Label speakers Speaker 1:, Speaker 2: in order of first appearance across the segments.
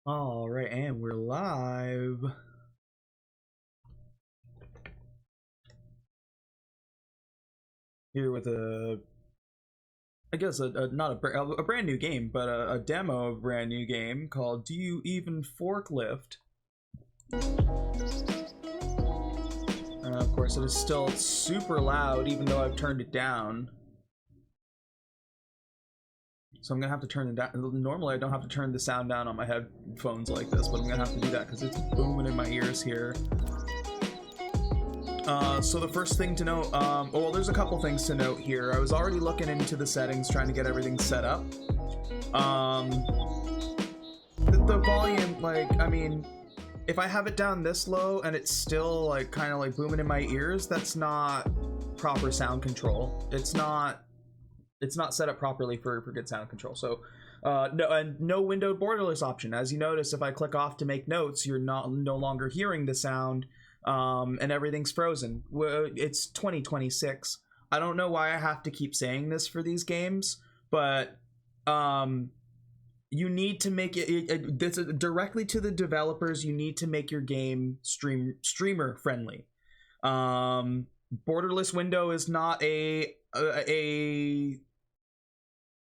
Speaker 1: All right, and we're live. Here with I guess not a brand new game, but a demo of a brand new game called Do You Even Forklift? Of course, it is still super loud, even though I've turned it down. So I'm gonna have to turn it down. Normally, I don't have to turn the sound down on my headphones like this, but I'm gonna have to do that because it's booming in my ears here. So the first thing to note, well, there's a couple things to note here. I was already looking into the settings, trying to get everything set up. The volume, like, I mean, if I have it down this low and it's still like kind of like booming in my ears, that's not proper sound control. It's not set up properly for good sound control. So no windowed borderless option. As you notice, if I click off to make notes, you're no longer hearing the sound, and everything's frozen. It's 2026. I don't know why I have to keep saying this for these games, but you need to make it this directly to the developers. You need to make your game streamer friendly. Borderless window is not a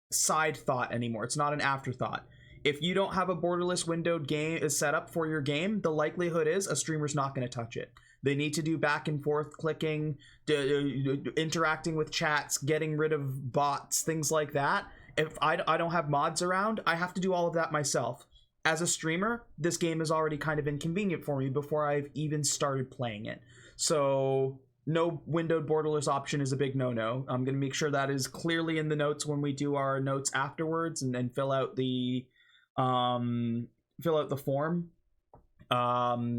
Speaker 1: side thought anymore. It's not an afterthought. If you don't have a borderless windowed game is set up for your game, the likelihood is a streamer's not going to touch it. They need to do back and forth clicking, interacting with chats, getting rid of bots, things like that. If I don't have mods around, I have to do all of that myself. As a streamer, this game is already kind of inconvenient for me before I've even started playing it. So no windowed borderless option is a big no-no. I'm going to make sure that is clearly in the notes when we do our notes afterwards, and then fill out the form,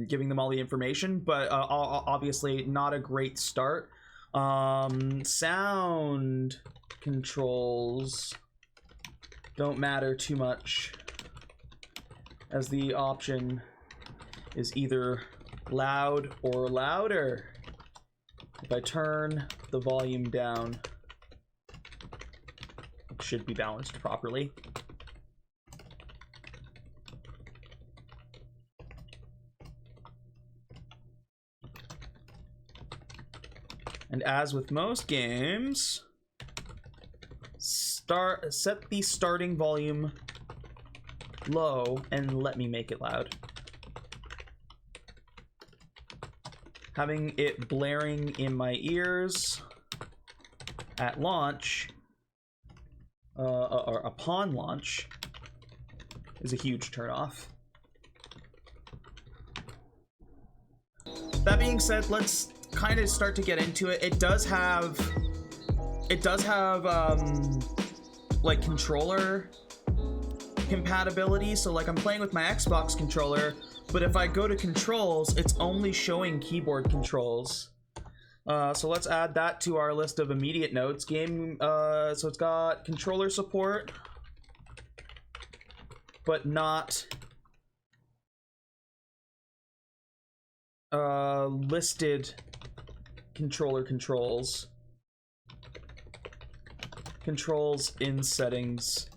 Speaker 1: giving them all the information. But obviously not a great start. Sound controls don't matter too much, as the option is either loud or louder. If I turn the volume down, it should be balanced properly. And as with most games, set the starting volume low and let me make it loud. Having it blaring in my ears at launch, or upon launch, is a huge turnoff. That being said, let's kind of start to get into it. It does have like controller compatibility. So like I'm playing with my Xbox controller, but if I go to controls, it's only showing keyboard controls. So let's add that to our list of immediate notes. So it's got controller support, but not listed controller controls. Controls in settings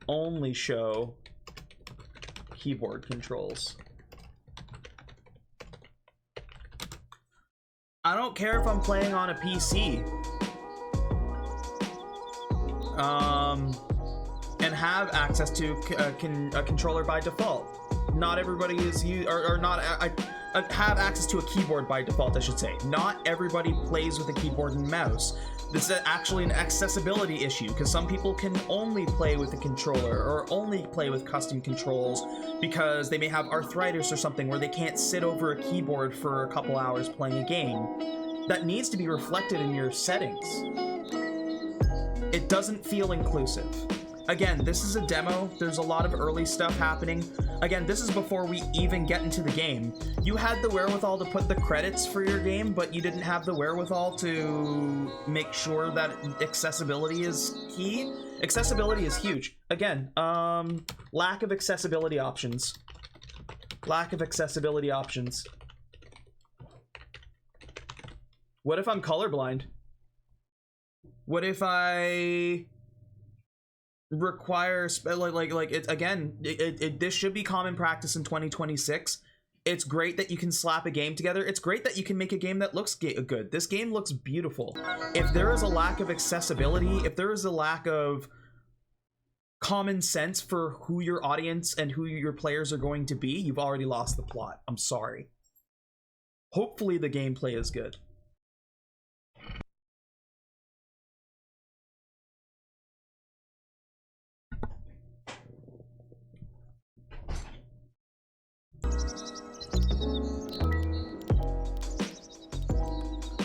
Speaker 1: only show keyboard controls. I don't care if I'm playing on a PC and have access to a controller by default. Not everybody is have access to a keyboard by default, I should say. Not everybody plays with a keyboard and mouse. This is actually an accessibility issue, because some people can only play with a controller or only play with custom controls because they may have arthritis or something where they can't sit over a keyboard for a couple hours playing a game. That needs to be reflected in your settings. It doesn't feel inclusive. Again, this is a demo. There's a lot of early stuff happening. Again, this is before we even get into the game. You had the wherewithal to put the credits for your game, but you didn't have the wherewithal to make sure that accessibility is key. Accessibility is huge. Again, lack of accessibility options. Lack of accessibility options. What if I'm colorblind? What if I require like it's again this should be common practice in 2026. It's great that you can slap a game together. It's great that you can make a game that looks good. This game looks beautiful. If there is a lack of accessibility, if there is a lack of common sense for who your audience and who your players are going to be, you've already lost the plot. I'm sorry. Hopefully the gameplay is good.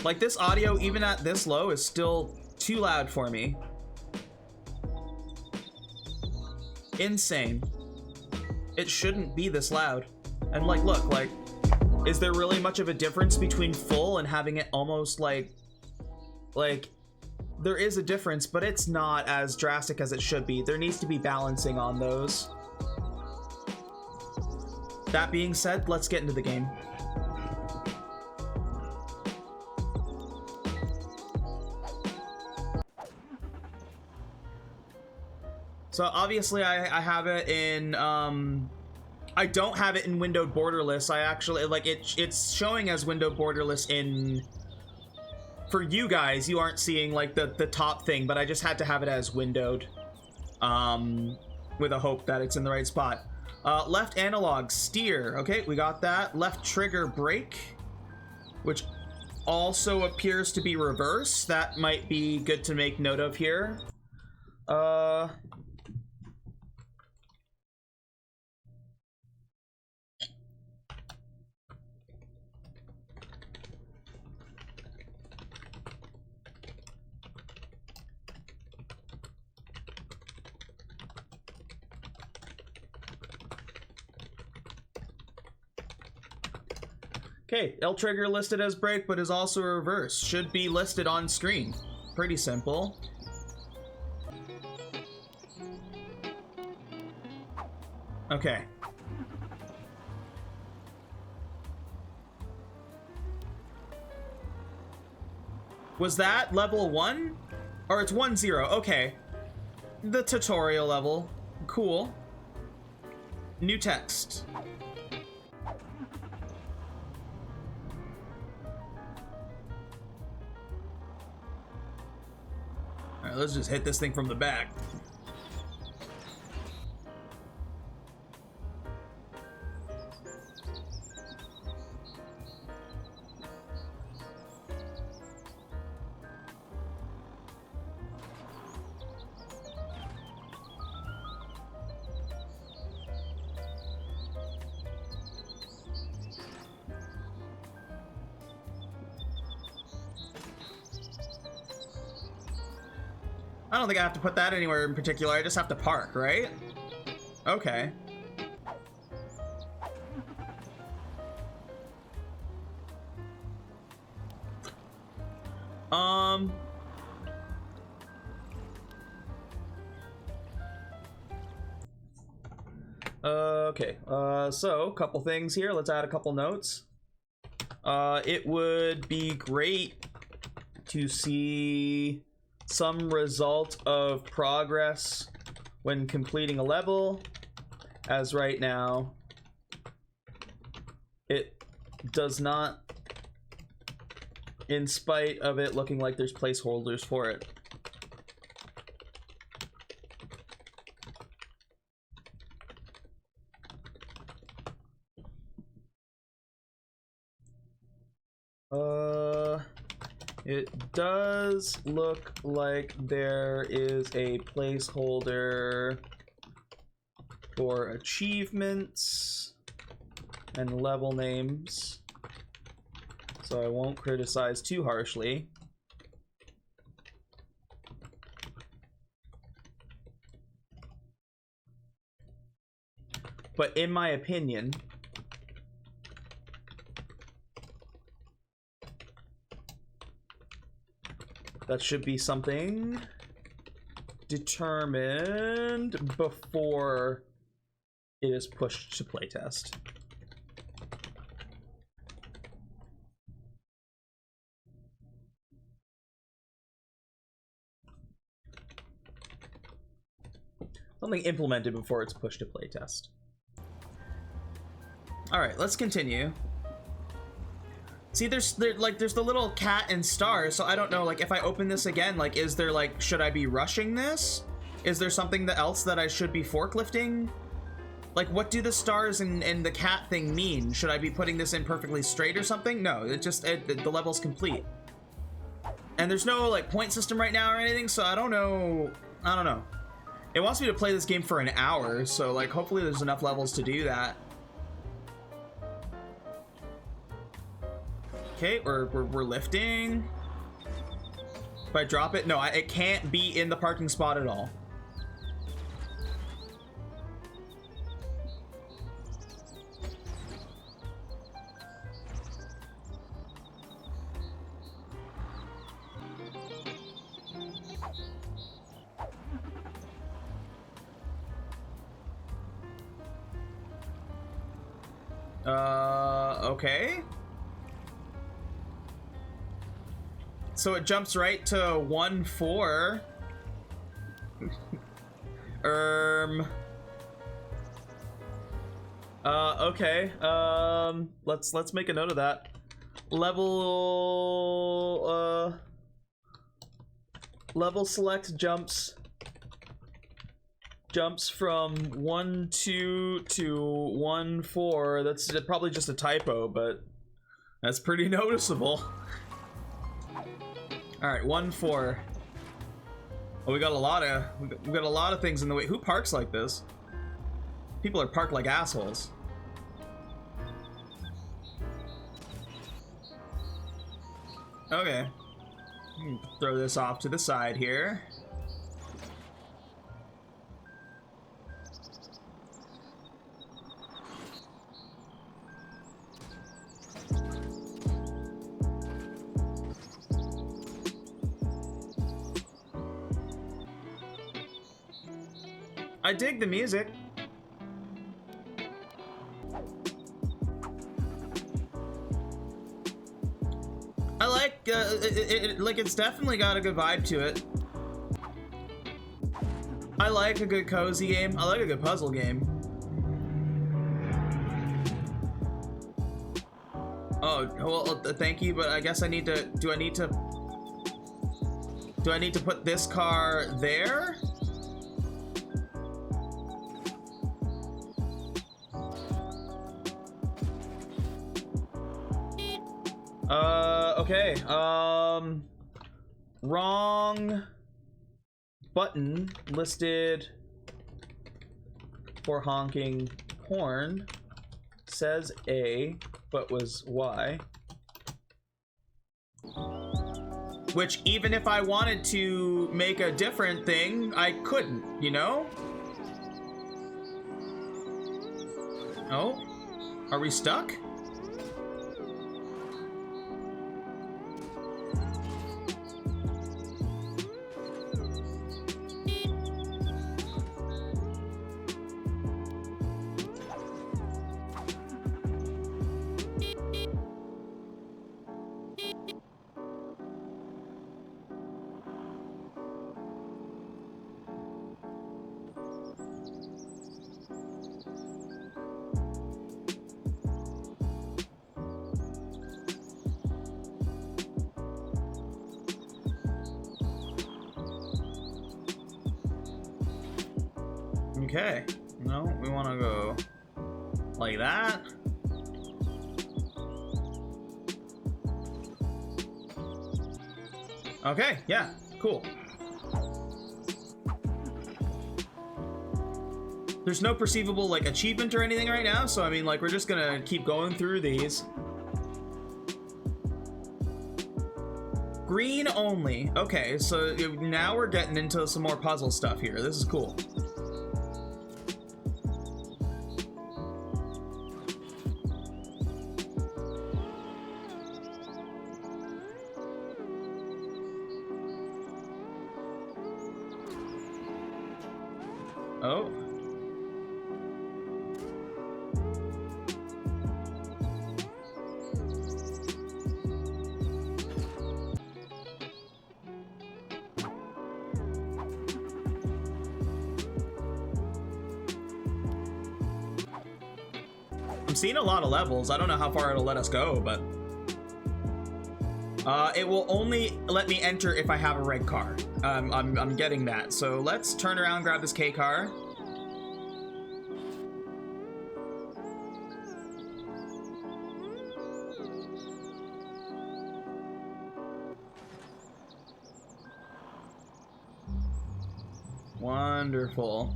Speaker 1: Like, this audio, even at this low, is still too loud for me. Insane. It shouldn't be this loud. And like, look, like, is there really much of a difference between full and having it almost like there is a difference, but it's not as drastic as it should be. There needs to be balancing on those. That being said, let's get into the game. So obviously I have it in, I don't have it in windowed borderless. I actually, like, it's showing as windowed borderless in, for you guys, you aren't seeing like the top thing, but I just had to have it as windowed, with a hope that it's in the right spot. Left analog, steer, okay, we got that. Left trigger, brake, which also appears to be reverse. That might be good to make note of here. Okay, L trigger listed as brake, but is also reverse. Should be listed on screen. Pretty simple. Okay. Was that level 1? Or it's 1-0, okay. The tutorial level. Cool. New text. Alright, let's just hit this thing from the back. I don't think I have to put that anywhere in particular. I just have to park, right? Okay. Okay. So, couple things here. Let's add a couple notes. It would be great to see some result of progress when completing a level, as right now it does not, in spite of it looking like there's placeholders for it. It does look like there is a placeholder for achievements and level names, so I won't criticize too harshly. But in my opinion, that should be something determined before it is pushed to playtest. Something implemented before it's pushed to playtest. All right, let's continue. See, there's the little cat and star, so I don't know, like, if I open this again, like, is there, like, should I be rushing this? Is there something else that I should be forklifting? Like, what do the stars and the cat thing mean? Should I be putting this in perfectly straight or something? No, the level's complete. And there's no, like, point system right now or anything, so I don't know. It wants me to play this game for an hour, so, like, hopefully there's enough levels to do that. Okay, we're lifting. If I drop it, no, it can't be in the parking spot at all. Okay. So it jumps right to 1-4. Okay. Let's make a note of that. Level select jumps from 1-2 to 1-4. That's probably just a typo, but that's pretty noticeable. All right, 1-4. Oh, we got a lot of things in the way. Who parks like this? People are parked like assholes. Okay. Throw this off to the side here. I dig the music. I like like it's definitely got a good vibe to it. I like a good cozy game. I like a good puzzle game. Oh, well, thank you, but I guess I need to. Do I need to put this car there? Okay, wrong button listed for honking horn. Says A, but was Y. Which, even if I wanted to make a different thing, I couldn't, you know? Oh, are we stuck? Okay, no, we want to go like that. Okay, yeah, cool. There's no perceivable like achievement or anything right now, so I mean, like, we're just gonna keep going through these. Green only. Okay, so now we're getting into some more puzzle stuff here. This is cool. Oh. I'm seeing a lot of levels. I don't know how far it'll let us go, but it will only let me enter if I have a red car. I'm getting that. So let's turn around, grab this K car. Wonderful.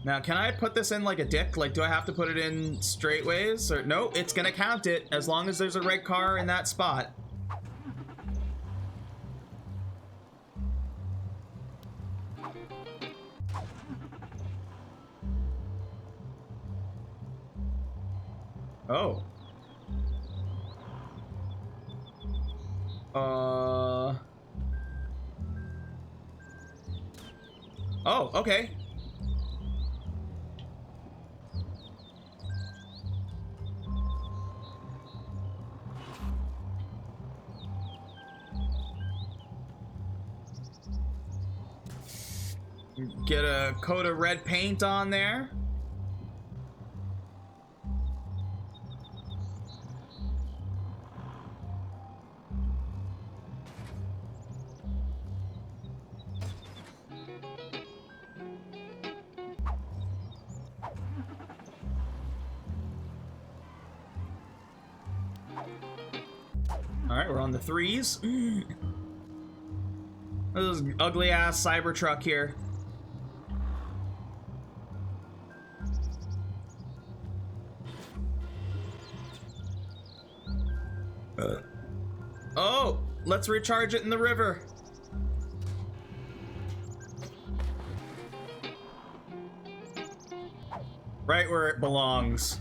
Speaker 1: Now, can I put this in like a dick? Like, do I have to put it in straight ways? Or no, it's gonna count it as long as there's a red car in that spot. Oh. Oh, okay. Get a coat of red paint on there. Alright, we're on the 3s. This is ugly ass Cybertruck here. Oh, let's recharge it in the river. Right where it belongs.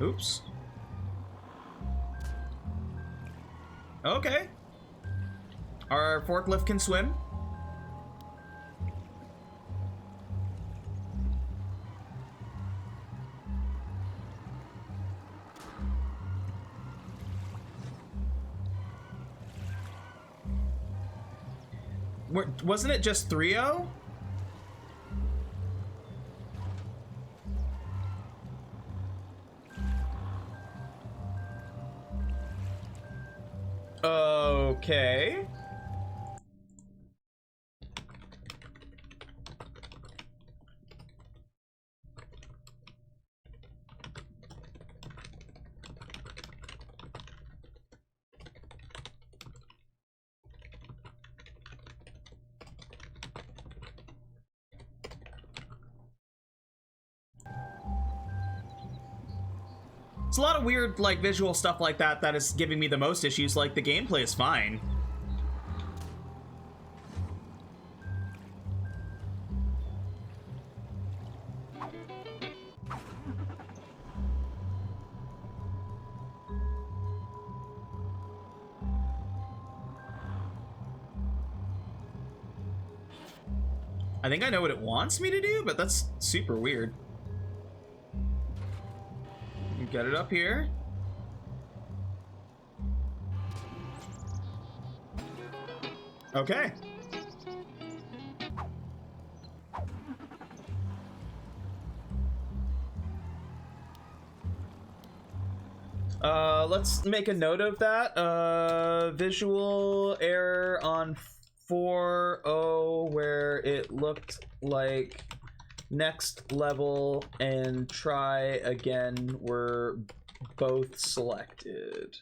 Speaker 1: Oops. Okay. Our forklift can swim. Wasn't it just 3-0? Okay. It's a lot of weird, like, visual stuff like that that is giving me the most issues. Like, the gameplay is fine. I think I know what it wants me to do, but that's super weird. Get it up here. Okay. Let's make a note of that. Visual error on 4.0 where it looked like next level and try again were both selected.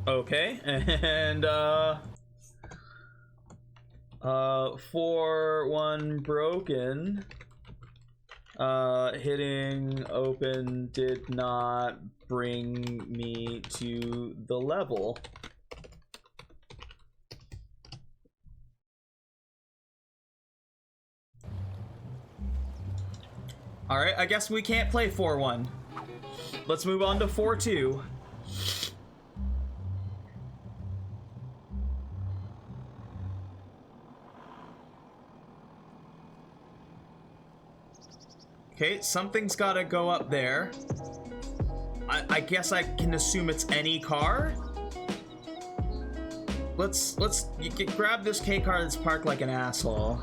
Speaker 1: Okay, and 4-1 broken. Hitting open did not bring me to the level. All right, I guess we can't play 4-1. Let's move on to 4-2. Okay, something's gotta go up there. I guess I can assume it's any car. You can grab this K car that's parked like an asshole.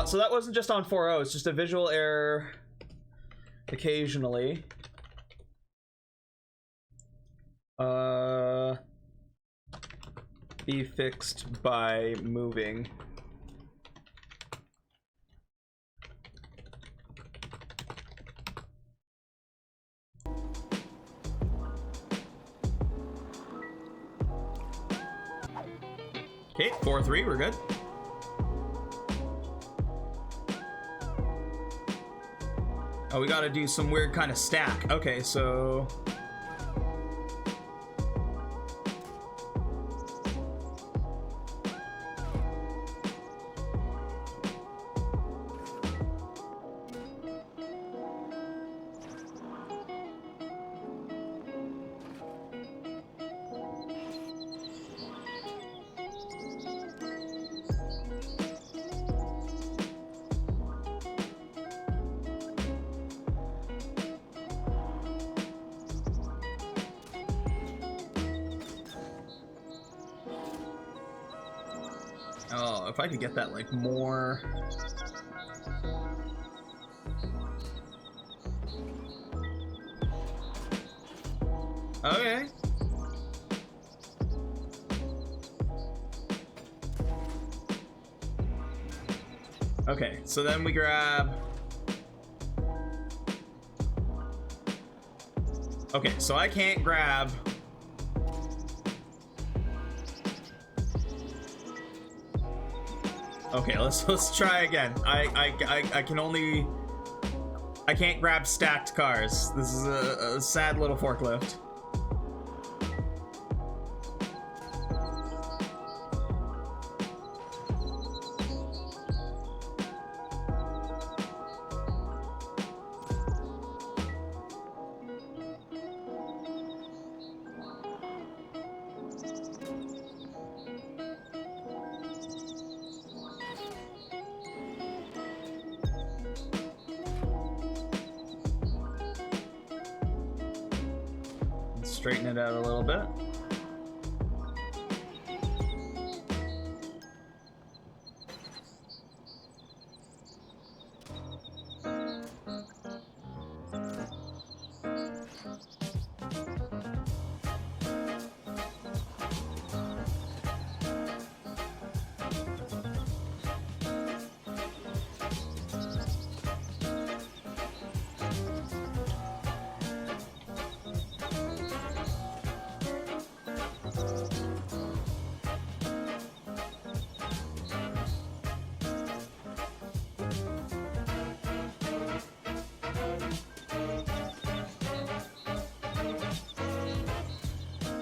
Speaker 1: So that wasn't just on 4.0, it's just a visual error occasionally. Be fixed by moving. Okay, 4-3, we're good. Oh, we gotta do some weird kind of stack. Okay, so... Oh, if I could get that, like, more... Okay. Okay, so then we grab... Okay, so I can't grab... Okay, let's try again. I can only... I can't grab stacked cars. This is a sad little forklift. Straighten it out a little bit.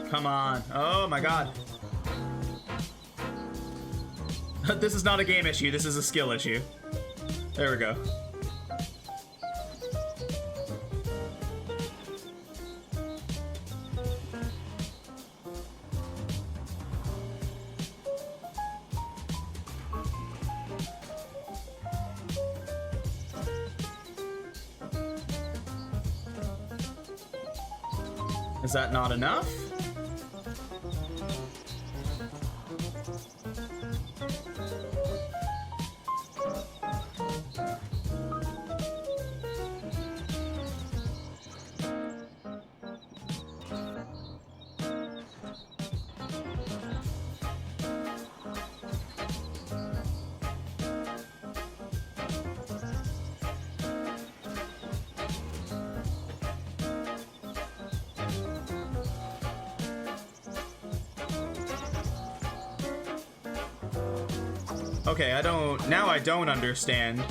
Speaker 1: Come on. Oh my god. This is not a game issue, this is a skill issue. There we go. Is that not enough? Okay, now I don't understand.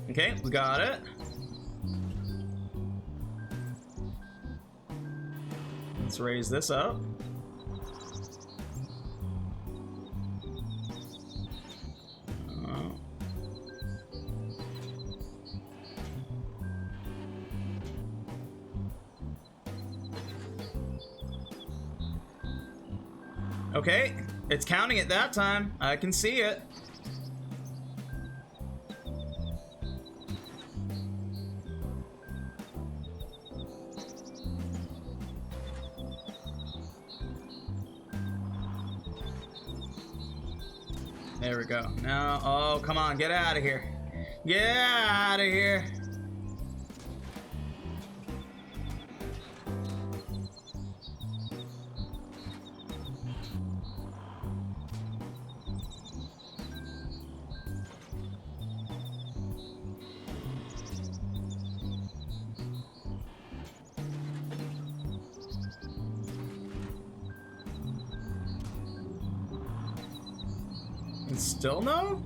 Speaker 1: Okay, we got it. Let's raise this up. Okay, it's counting it that time. I can see it. There we go. Now, oh, come on, get out of here. Get out of here. And still no?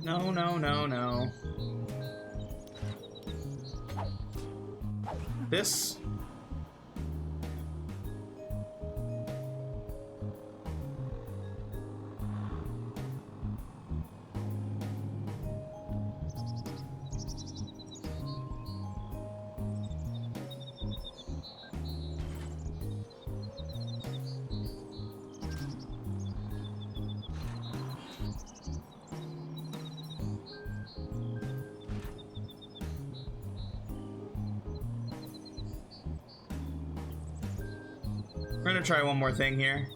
Speaker 1: No, no, no, no. This? We're gonna try one more thing here.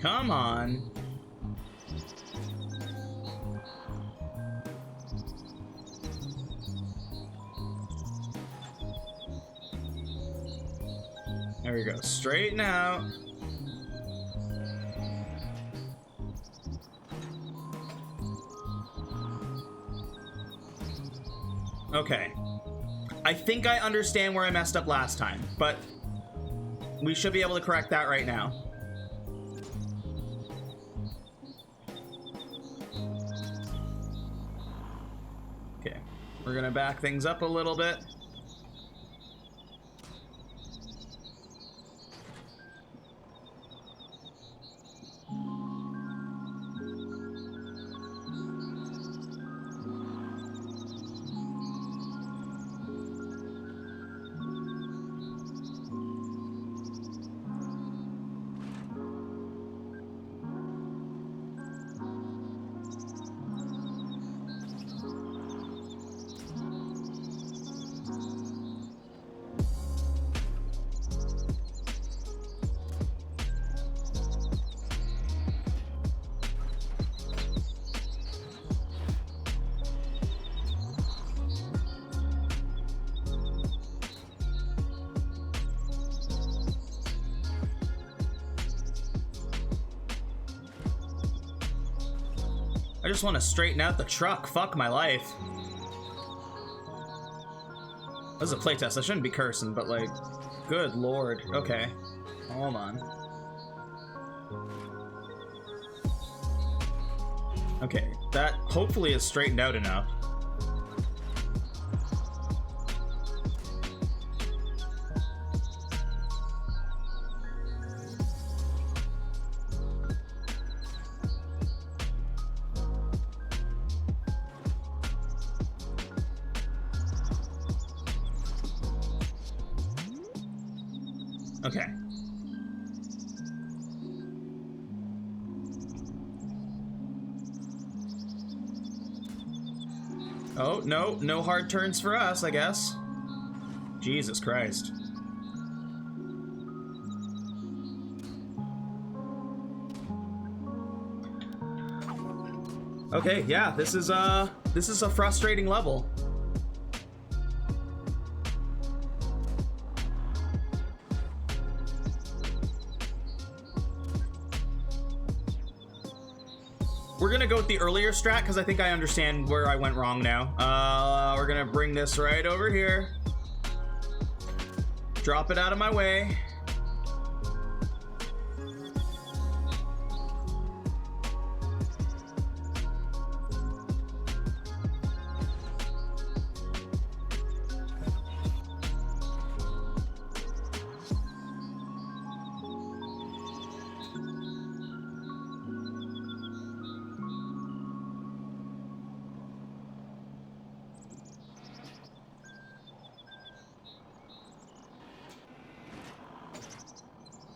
Speaker 1: Come on. There we go. Straighten out. Okay. I think I understand where I messed up last time, but we should be able to correct that right now. Okay. We're gonna back things up a little bit. I just want to straighten out the truck. Fuck my life. This is a playtest. I shouldn't be cursing, but like, good lord. Okay. Hold on. Okay, that hopefully is straightened out enough. Okay. Oh, no, no hard turns for us, I guess. Jesus Christ. Okay, yeah, this is a frustrating level. We're gonna go with the earlier strat because I think I understand where I went wrong now. We're gonna bring this right over here. Drop it out of my way.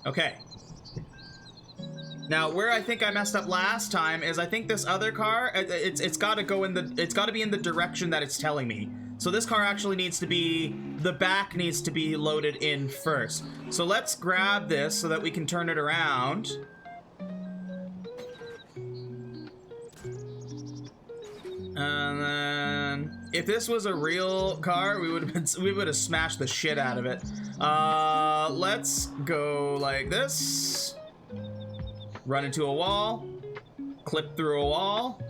Speaker 1: Okay. Now, where I think I messed up last time is I think this other car, it's got to go in it's got to be in the direction that it's telling me. So this car actually needs to be, the back needs to be loaded in first. So let's grab this so that we can turn it around. And then, if this was a real car, we would have smashed the shit out of it. Let's go like this. Run into a wall. Clip through a wall.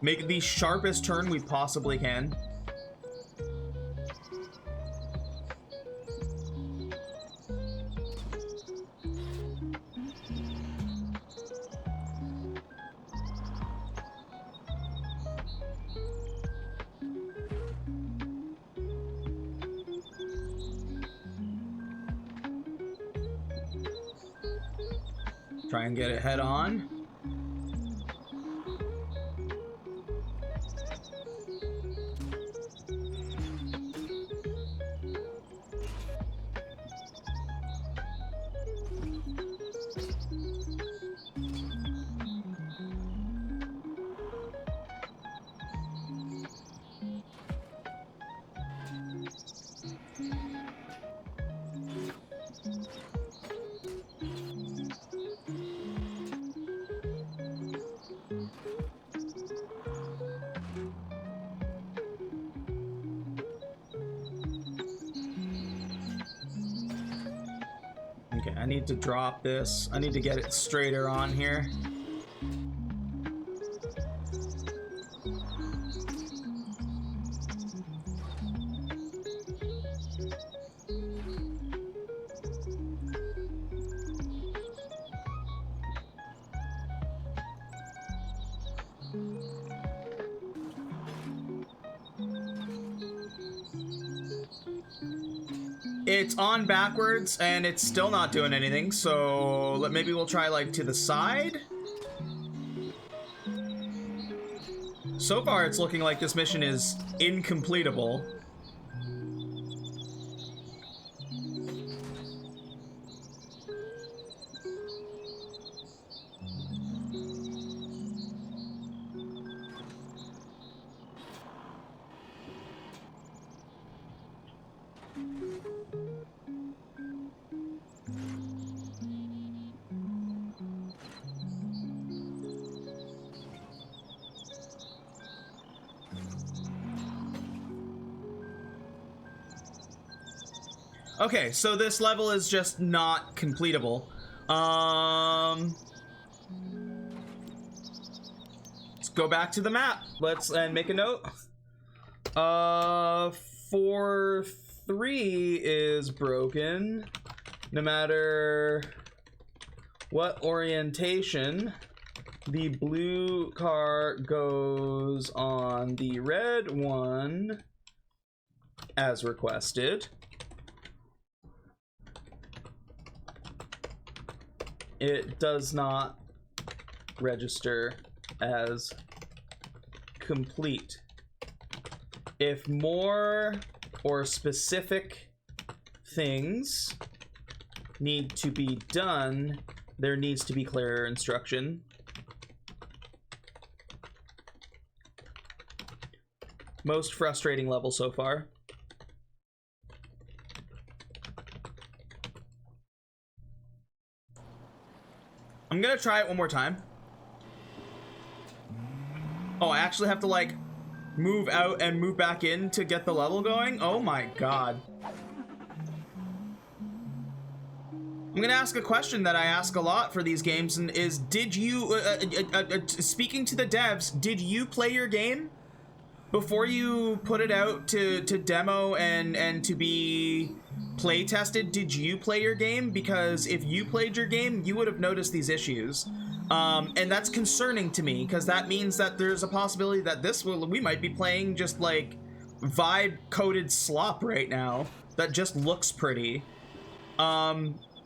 Speaker 1: Make the sharpest turn we possibly can. Try and get it head on. I need to drop this. I need to get it straighter on here. It's on backwards and it's still not doing anything, so maybe we'll try like to the side. So far it's looking like this mission is incompletable. Okay, so this level is just not completable. Let's go back to the map. And make a note. 4-3 is broken. No matter what orientation, the blue car goes on the red one as requested. It does not register as complete. If more or specific things need to be done, there needs to be clearer instruction. Most frustrating level so far. I'm gonna try it one more time. Oh, I actually have to like move out and move back in to get the level going? Oh my god. I'm gonna ask a question that I ask a lot for these games, and is, did you, speaking to the devs, did you play your game before you put it out to demo and to be play tested? Did you play your game? Because if you played your game, you would have noticed these issues. And that's concerning to me, because that means that there's a possibility that we might be playing just like vibe coded slop right now that just looks pretty.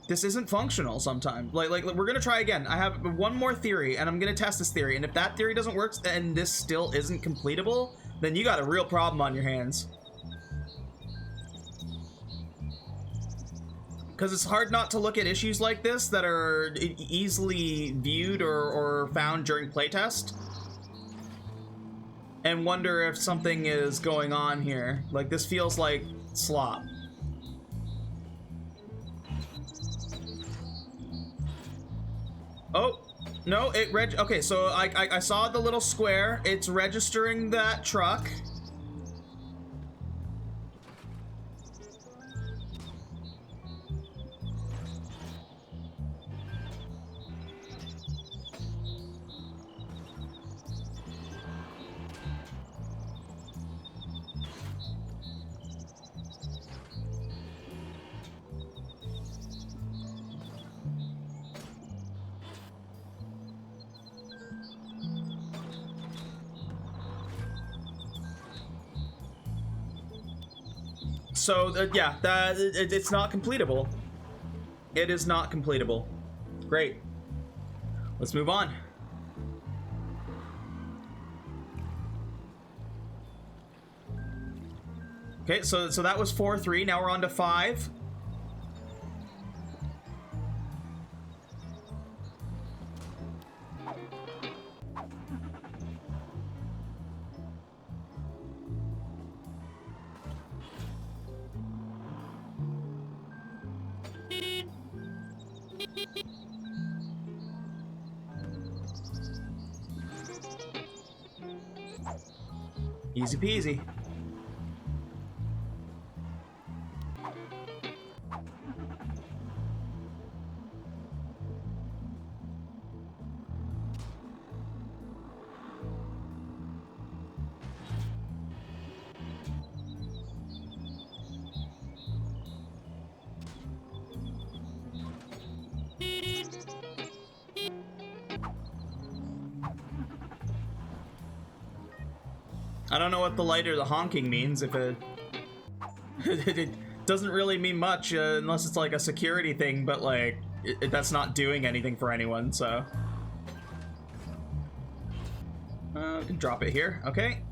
Speaker 1: This isn't functional sometimes. Like we're gonna try again. I have one more theory and I'm gonna test this theory, and if that theory doesn't work and this still isn't completable, then you got a real problem on your hands. Because it's hard not to look at issues like this that are easily viewed or found during playtest and wonder if something is going on here. Like, this feels like slop. Oh, no, okay, so I saw the little square. It's registering that truck. So, yeah, it's not completable. It is not completable. Great. Let's move on. Okay, so that was 4-3. Now we're on to 5. Easy peasy. I don't know what the light or the honking means. If it it doesn't really mean much unless it's like a security thing, but like that's not doing anything for anyone. So can drop it here. Okay.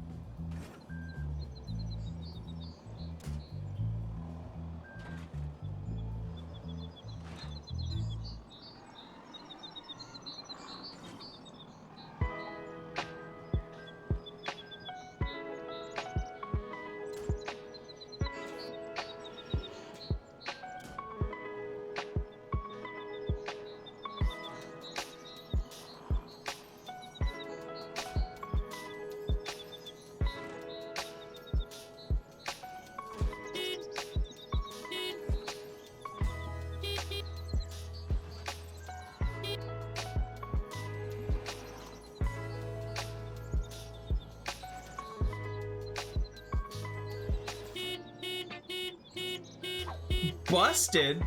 Speaker 1: Busted?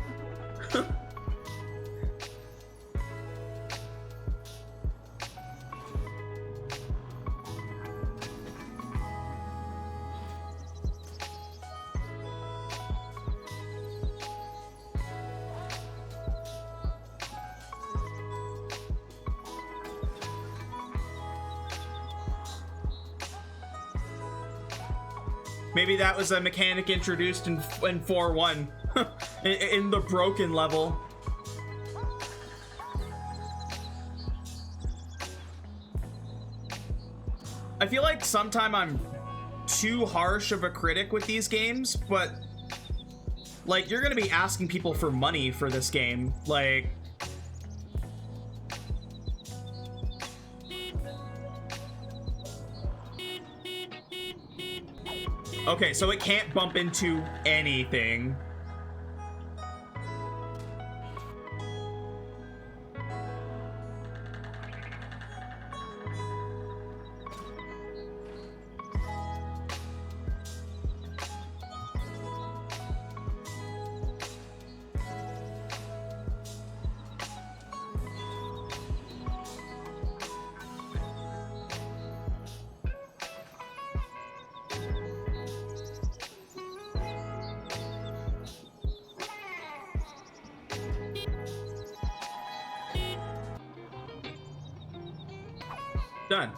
Speaker 1: Maybe that was a mechanic introduced in 4.1 in the broken level. I feel like sometimes I'm too harsh of a critic with these games, but like you're gonna be asking people for money for this game. Like, okay, so it can't bump into anything. Done.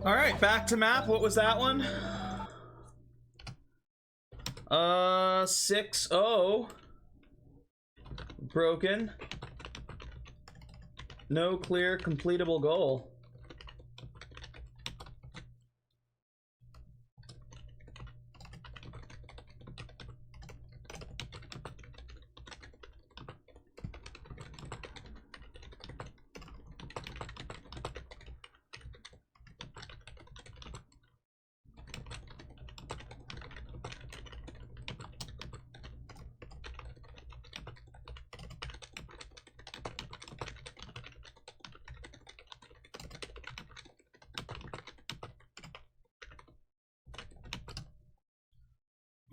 Speaker 1: All right, back to map. What was that one? 6-0. Broken. No clear completable goal.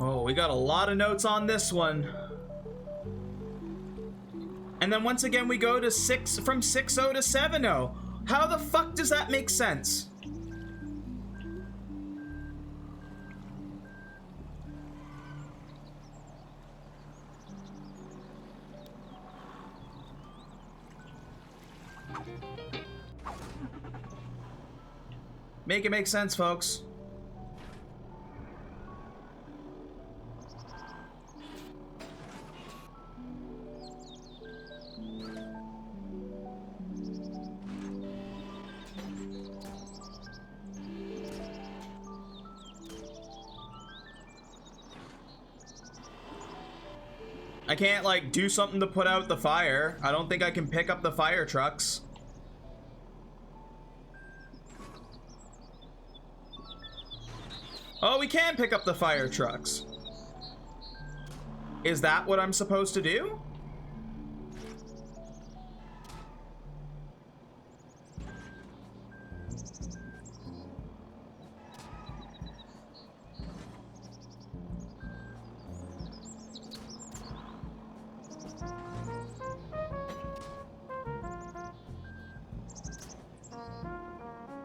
Speaker 1: Oh, we got a lot of notes on this one. And then once again we go to from 6-0 to 7-0. How the fuck does that make sense? Make it make sense, folks. I can't, like, do something to put out the fire. I don't think I can pick up the fire trucks. Oh, we can pick up the fire trucks. Is that what I'm supposed to do?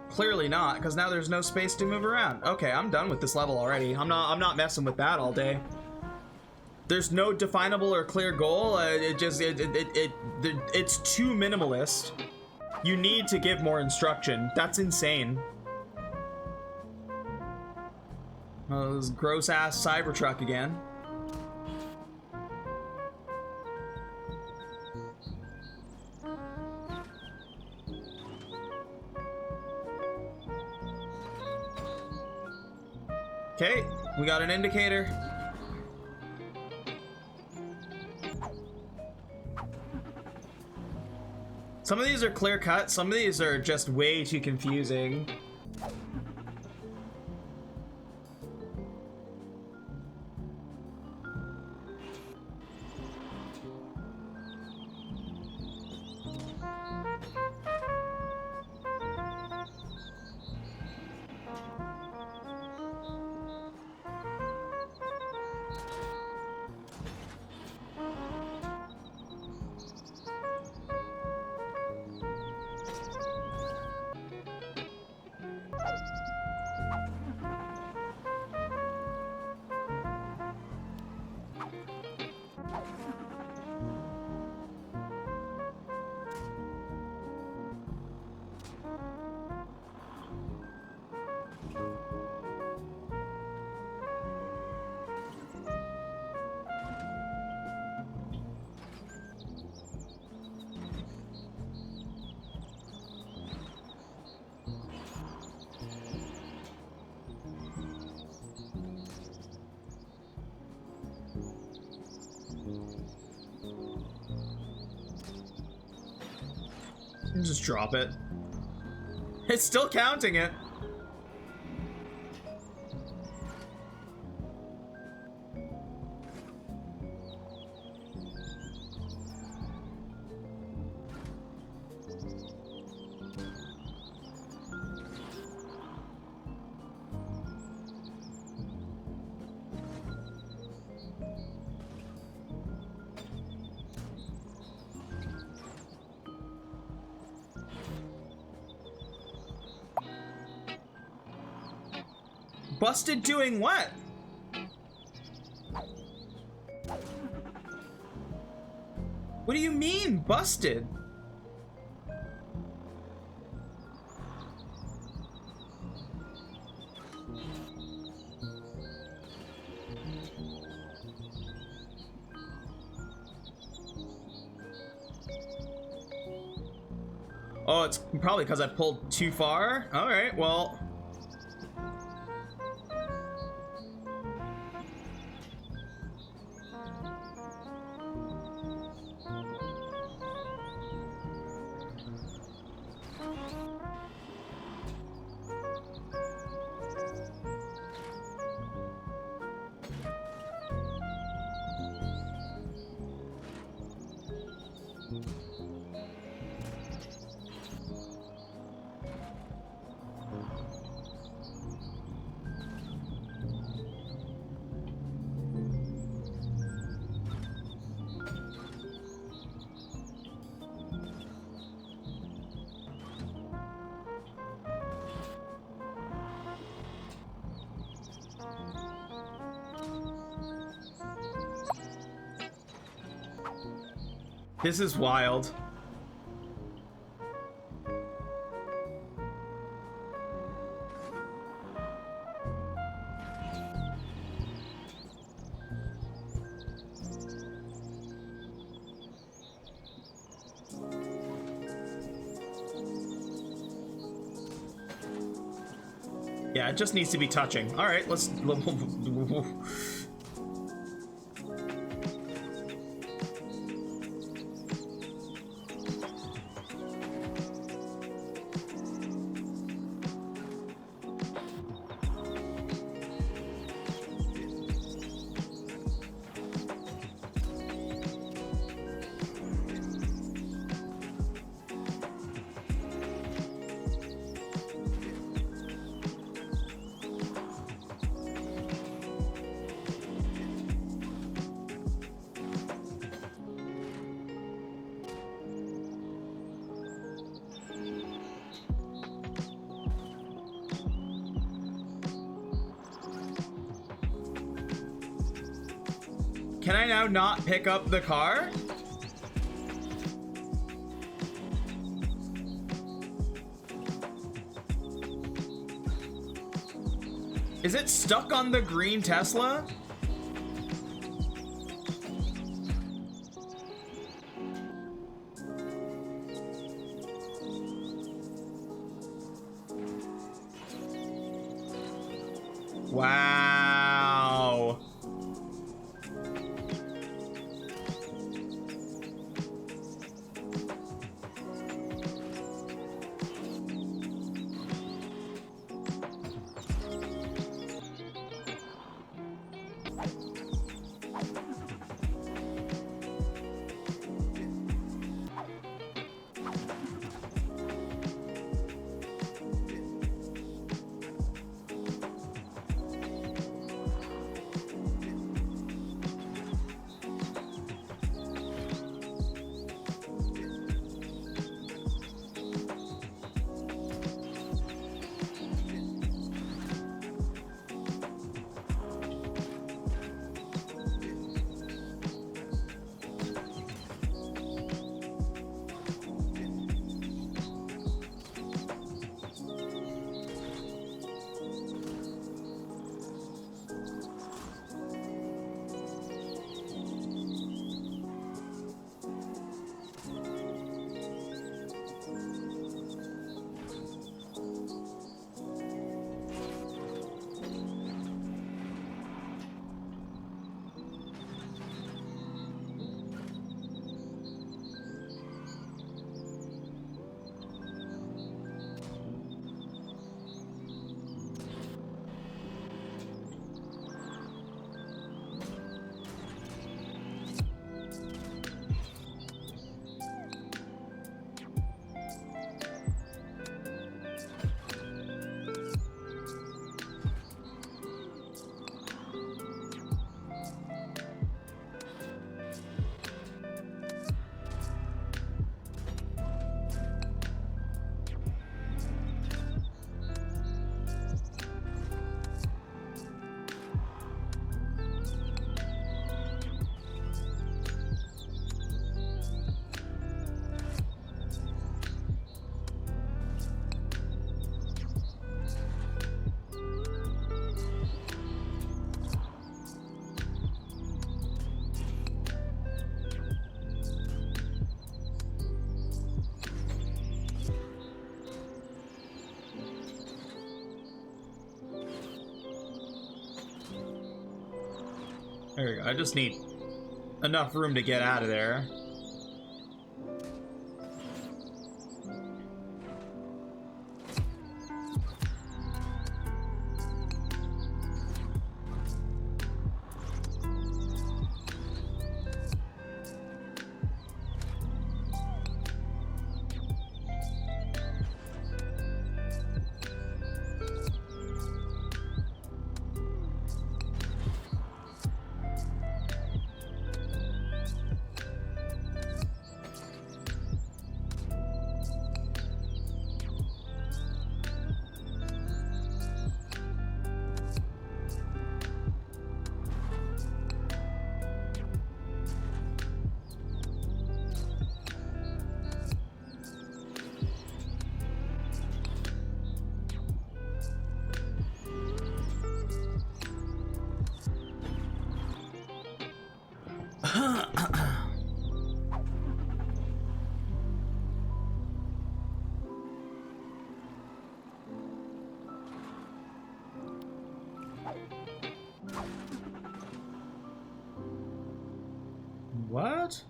Speaker 1: Clearly not, because now there's no space to move around. Okay, I'm done with this level already. I'm not messing with that all day. There's no definable or clear goal. It's too minimalist. You need to give more instruction. That's insane. Oh, this gross ass Cybertruck again. Okay, we got an indicator. Some of these are clear cut, some of these are just way too confusing. Just drop it. It's still counting it. Busted doing what? What do you mean, busted? Oh, it's probably because I pulled too far. All right, well. This is wild. Yeah, it just needs to be touching. All right, let's... Can I now not pick up the car? Is it stuck on the green Tesla? Wow. There we go. I just need enough room to get out of there. What?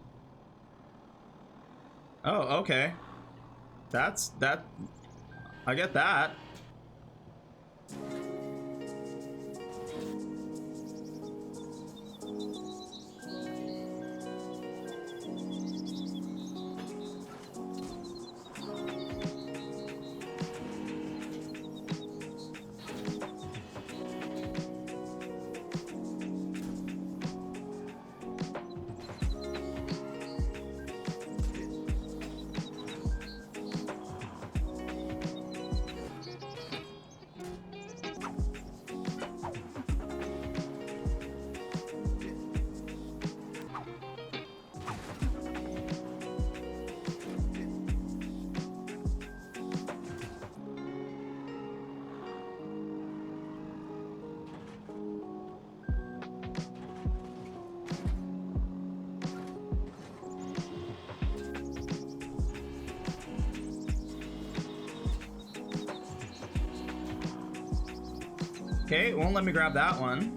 Speaker 1: Oh, okay. That's that. I get that. Okay, it won't let me grab that one.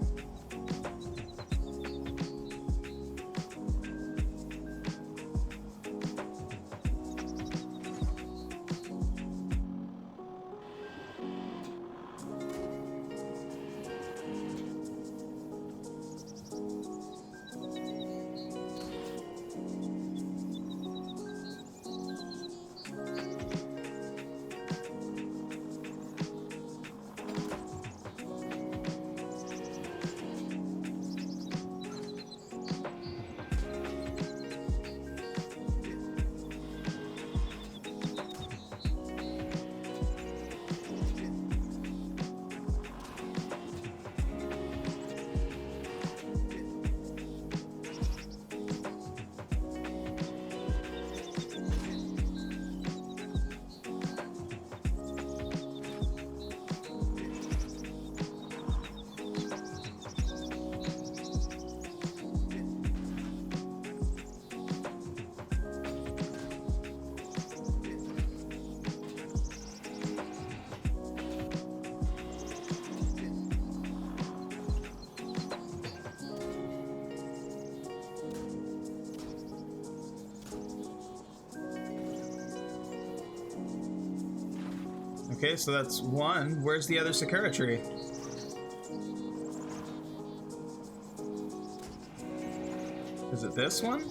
Speaker 1: Okay, so that's one. Where's the other Sakura tree? Is it this one?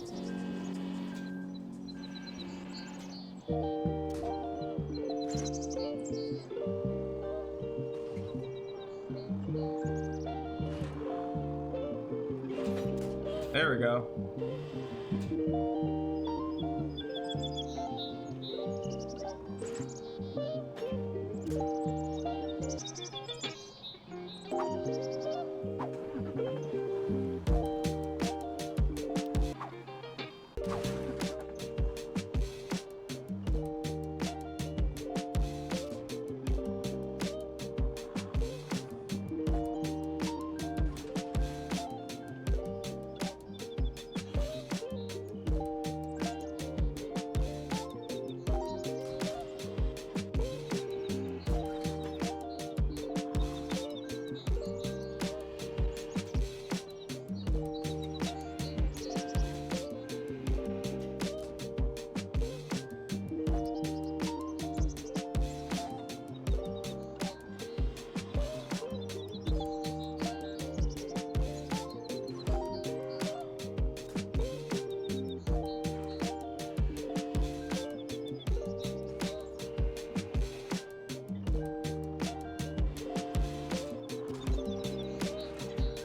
Speaker 1: There we go.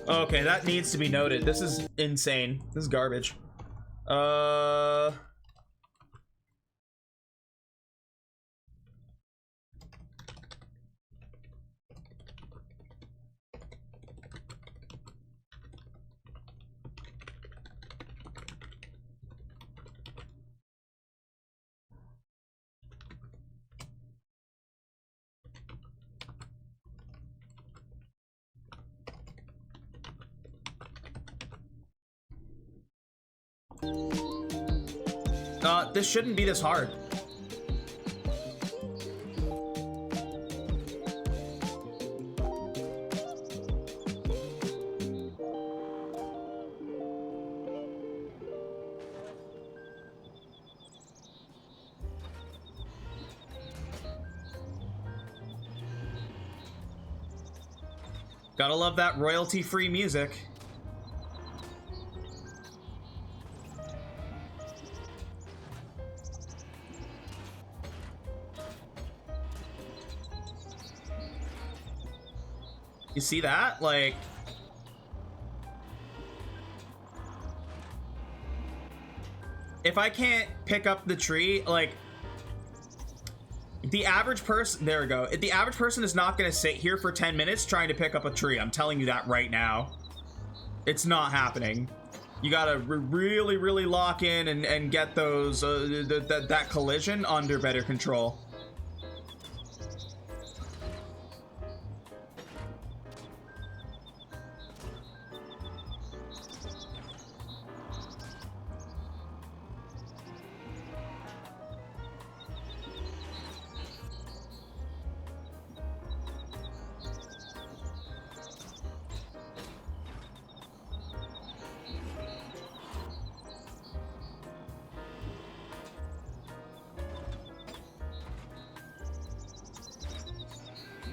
Speaker 1: Okay, that needs to be noted. This is insane. This is garbage. This shouldn't be this hard. Gotta love that royalty-free music. You see that? Like... if I can't pick up the tree, like... the average person... there we go. The average person is not going to sit here for 10 minutes trying to pick up a tree. I'm telling you that right now. It's not happening. You gotta really, really lock in and get those... that collision under better control.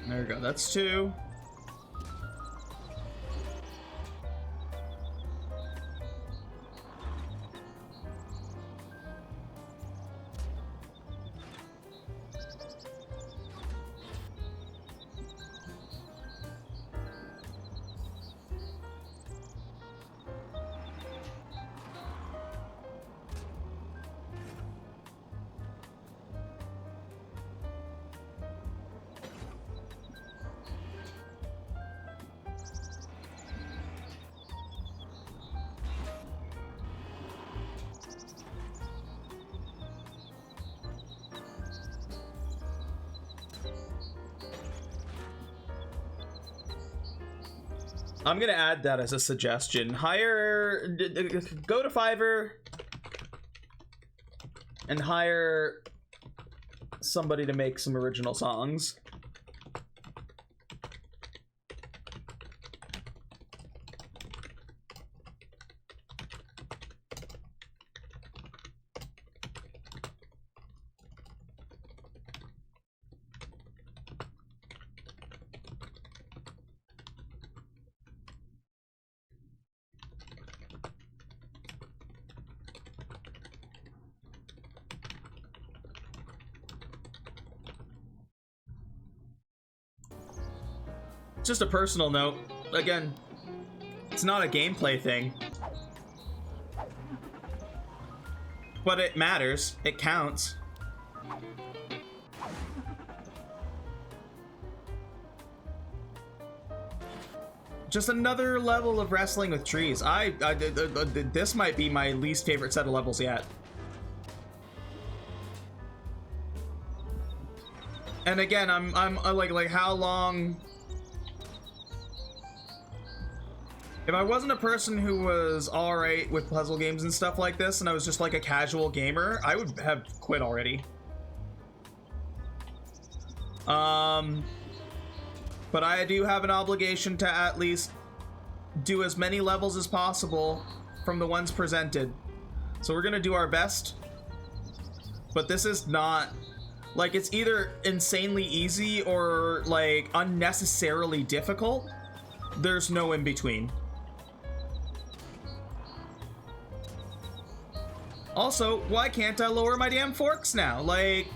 Speaker 1: There we go, that's 2. I'm gonna add that as a suggestion. Hire, go to Fiverr and hire somebody to make some original songs. Just a personal note. Again, it's not a gameplay thing. But it matters. It counts. Just another level of wrestling with trees. This might be my least favorite set of levels yet. And again, I'm like how long... if I wasn't a person who was alright with puzzle games and stuff like this, and I was just like a casual gamer, I would have quit already. But I do have an obligation to at least do as many levels as possible from the ones presented. So we're gonna do our best. But this is not... like, it's either insanely easy or, like, unnecessarily difficult. There's no in between. Also, why can't I lower my damn forks now? Like...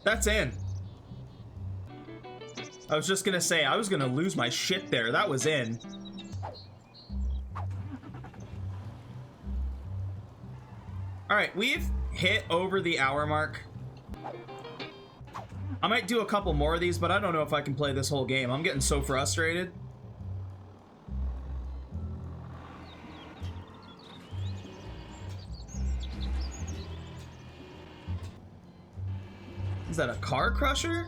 Speaker 1: That's in. I was just gonna say, I was gonna lose my shit there. That was in. Alright, we've hit over the hour mark. I might do a couple more of these, but I don't know if I can play this whole game. I'm getting so frustrated. Is that a car crusher?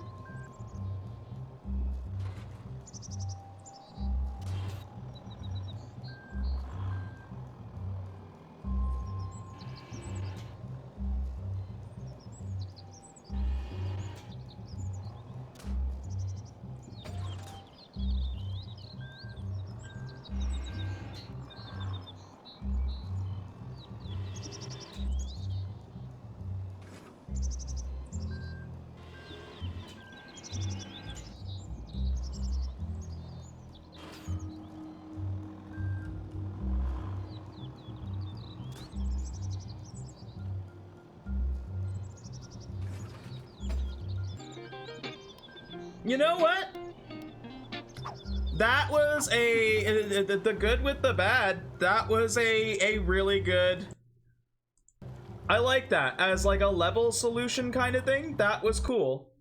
Speaker 1: You know what? That was the good with the bad. That was a really good. I like that as like a level solution kind of thing. That was cool.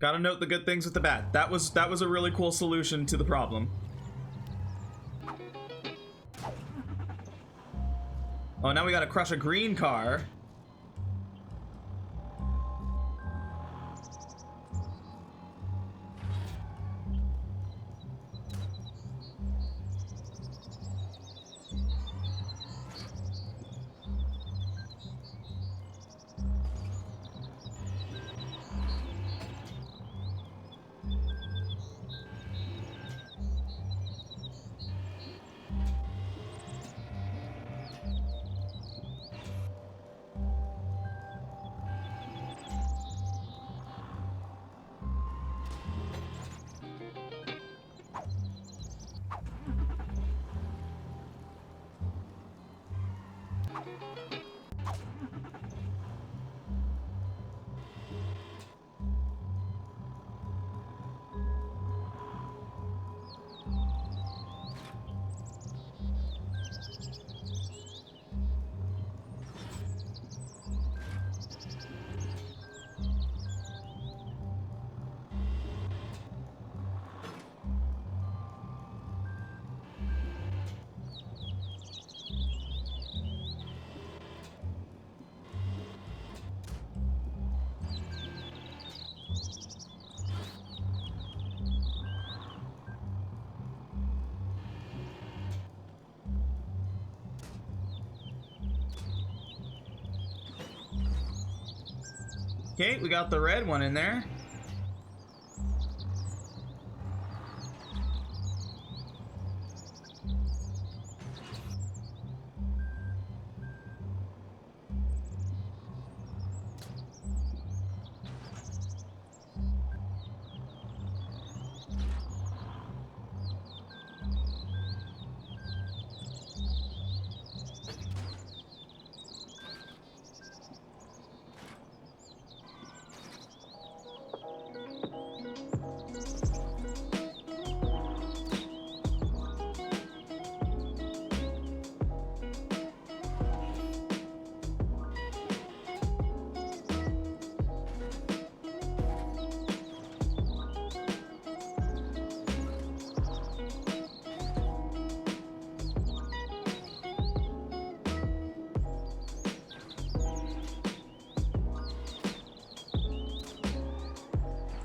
Speaker 1: Gotta note the good things with the bad. That was a really cool solution to the problem. Oh, now we gotta crush a green car. Okay, we got the red one in there.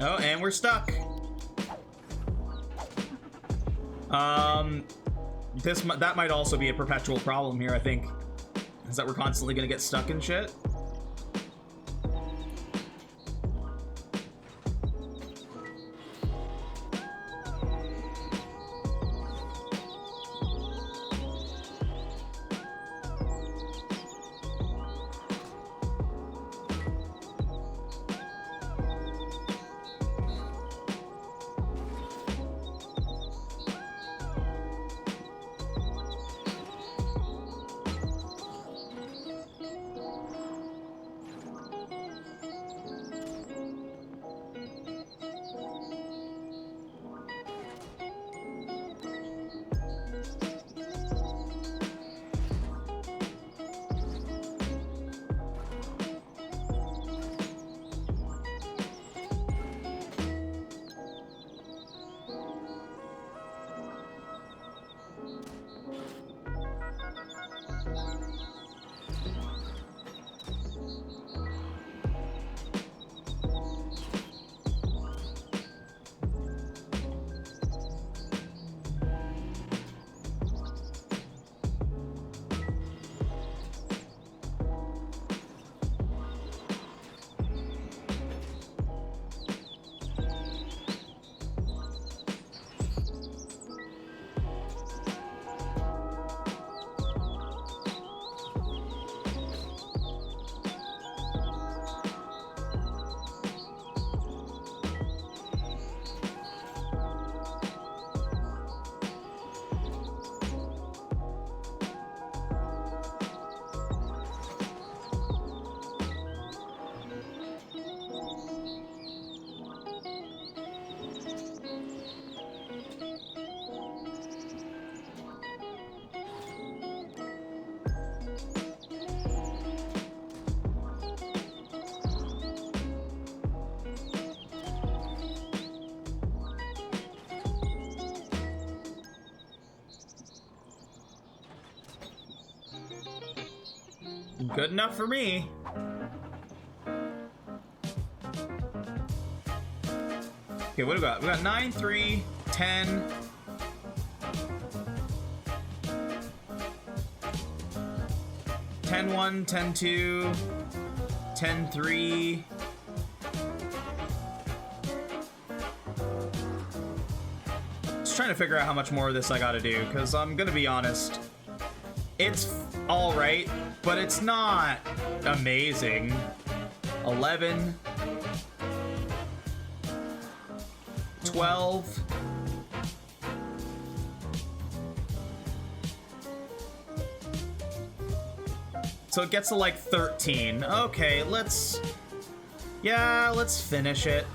Speaker 1: Oh, and we're stuck. That might also be a perpetual problem here, I think. Is that we're constantly gonna get stuck in shit. Good enough for me. Okay, what do we got? We got 9, 3, 10. 10-1, 10-2, 10-3. Just trying to figure out how much more of this I gotta do, because I'm gonna be honest. It's alright, but it's not amazing. 11. 12. So it gets to like 13. Okay, let's finish it.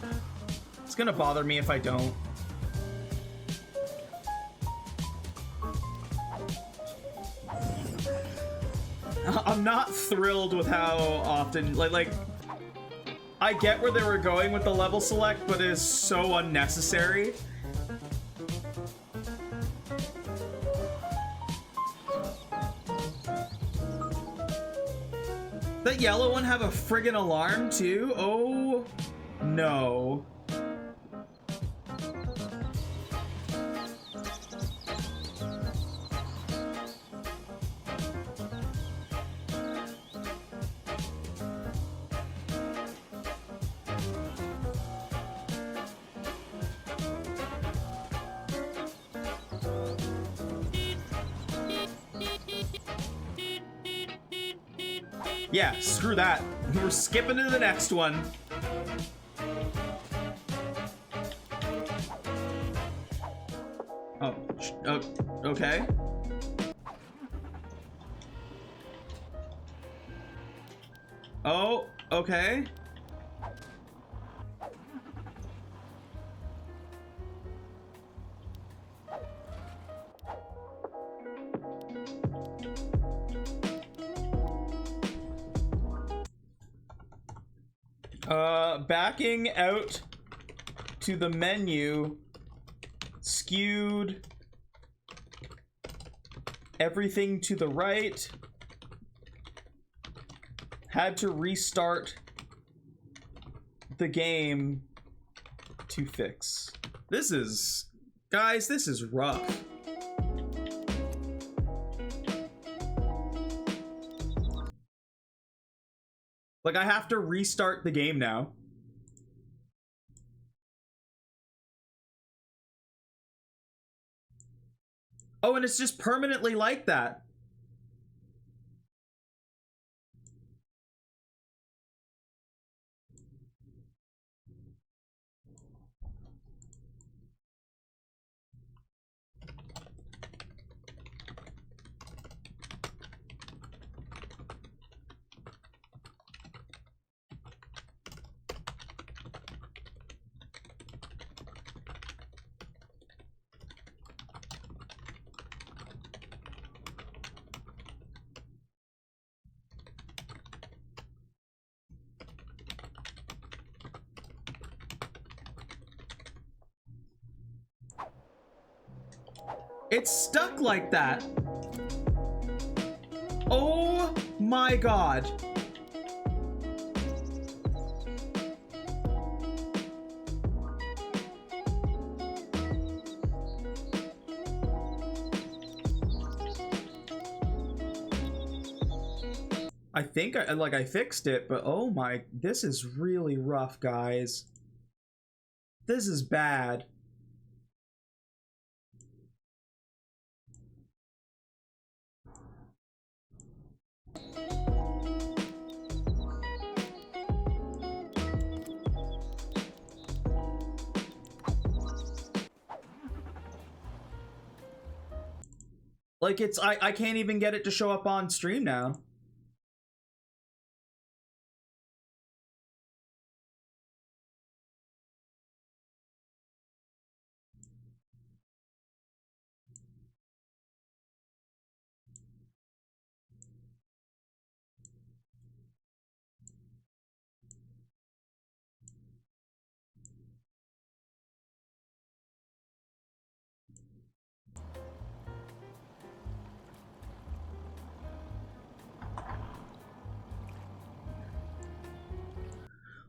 Speaker 1: It's gonna bother me if I don't. I'm not thrilled with how often, like, I get where they were going with the level select, but it is so unnecessary. That yellow one have a friggin' alarm too? Oh no. Yeah, screw that. We're skipping to the next one. Oh, okay. Oh, okay. Backing out to the menu, skewed everything to the right, had to restart the game to fix. This is, guys, this is rough. Like, I have to restart the game now. Oh, and it's just permanently like that. It's stuck like that. Oh my god. I think I fixed it, but oh my, this is really rough, guys. This is bad. Like, it's, I can't even get it to show up on stream now.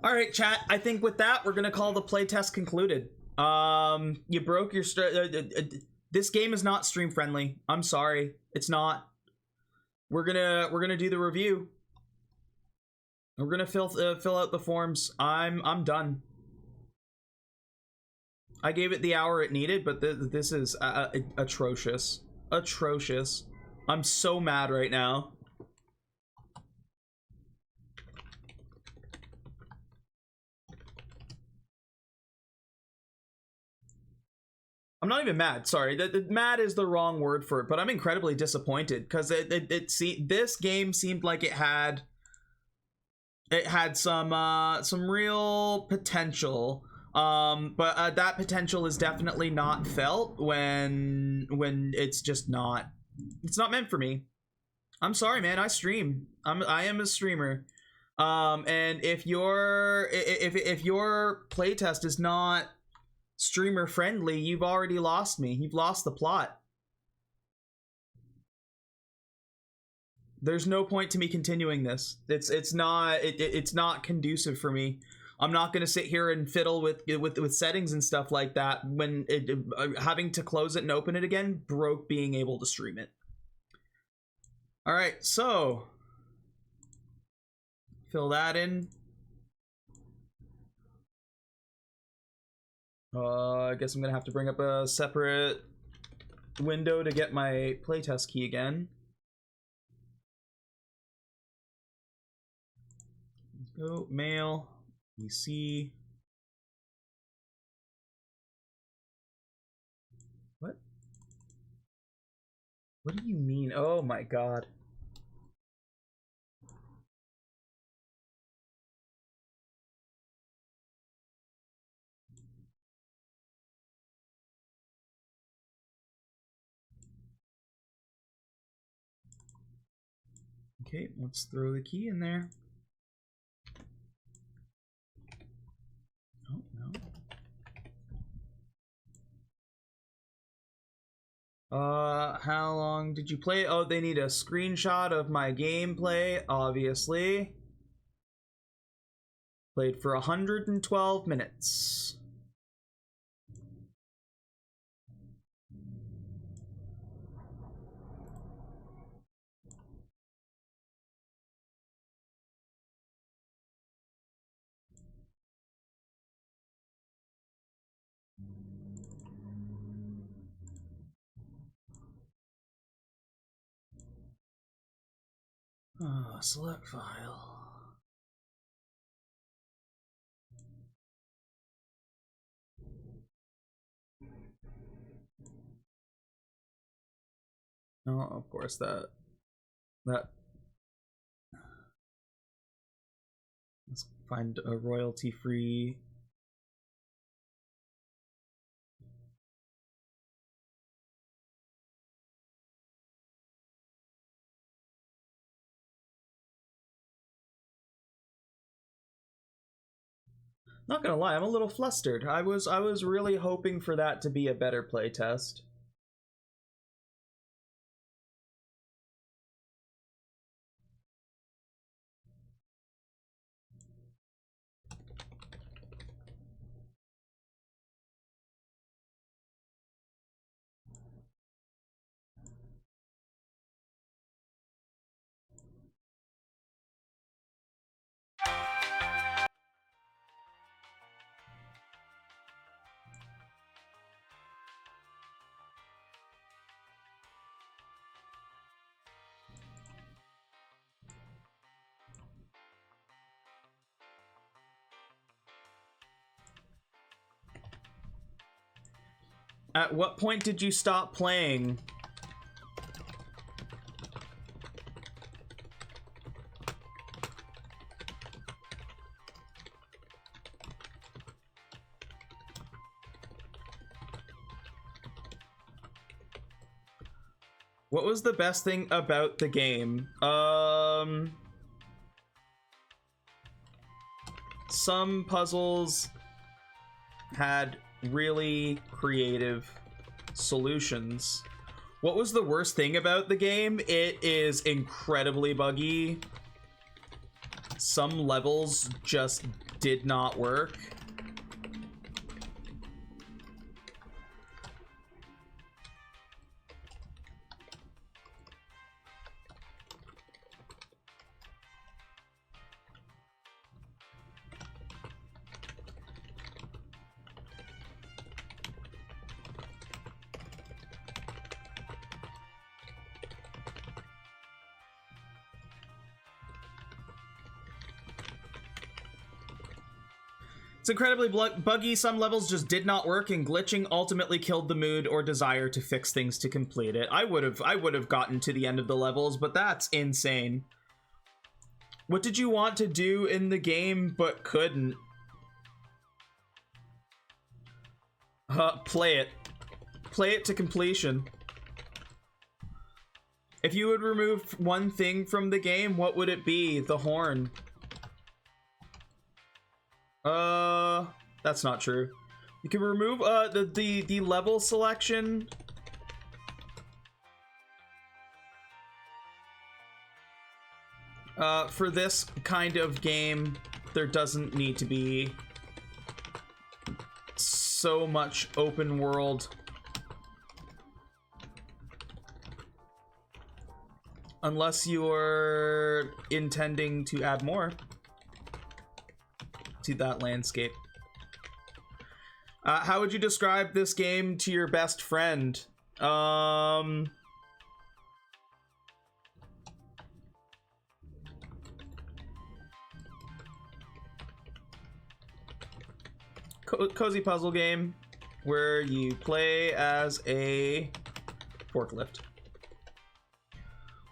Speaker 1: All right, chat. I think with that, we're gonna call the playtest concluded. You broke your this game is not stream friendly. I'm sorry, it's not. We're gonna do the review. We're gonna fill out the forms. I'm done. I gave it the hour it needed, but this is atrocious. Atrocious. I'm so mad right now. I'm not even mad. Sorry, mad is the wrong word for it, but I'm incredibly disappointed because this game seemed like it had some real potential. But that potential is definitely not felt when it's just not. It's not meant for me. I'm sorry, man. I stream. I am a streamer. And if your playtest is not streamer friendly, you've already lost me. You've lost the plot. There's no point to me continuing this. It's not conducive for me. I'm not gonna sit here and fiddle with settings and stuff like that when having to close it and open it again broke being able to stream it. All right, so fill that in. I guess I'm gonna have to bring up a separate window to get my playtest key again. Let's go mail, PC. What? What do you mean? Oh my god. Okay, let's throw the key in there. Oh, no. How long did you play? Oh, they need a screenshot of my gameplay, obviously. Played for 112 minutes. Select file. Oh, of course that. Let's find a royalty-free. Not gonna lie, I'm a little flustered. I was really hoping for that to be a better playtest. At what point did you stop playing? What was the best thing about the game? Some puzzles had really creative solutions. What was the worst thing about the game? It is incredibly buggy. Some levels just did not work. It's incredibly buggy. Some levels just did not work, and glitching ultimately killed the mood or desire to fix things to complete it. I would have gotten to the end of the levels, but that's insane. What did you want to do in the game but couldn't? Play it. Play it to completion. If you would remove one thing from the game, what would it be? The horn. That's not true. You can remove the level selection. For this kind of game, there doesn't need to be so much open world. Unless you're intending to add more to that landscape. How would you describe this game to your best friend? Cozy puzzle game where you play as a forklift.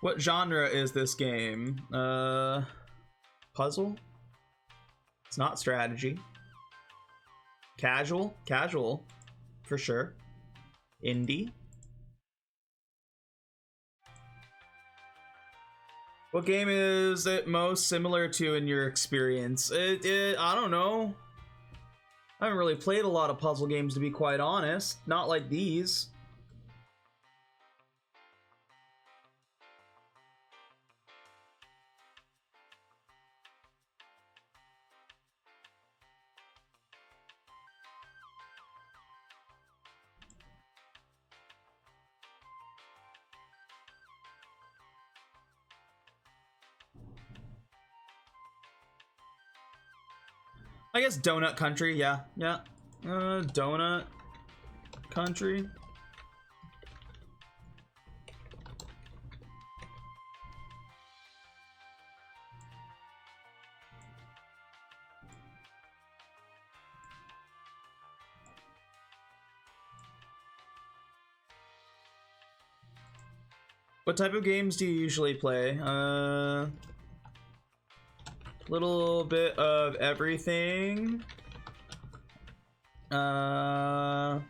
Speaker 1: What genre is this game? Puzzle? It's not strategy. Casual? Casual, for sure. Indie? What game is it most similar to in your experience? I don't know. I haven't really played a lot of puzzle games, to be quite honest. Not like these. I guess Donut Country, yeah. Donut Country. What type of games do you usually play? Little bit of everything. A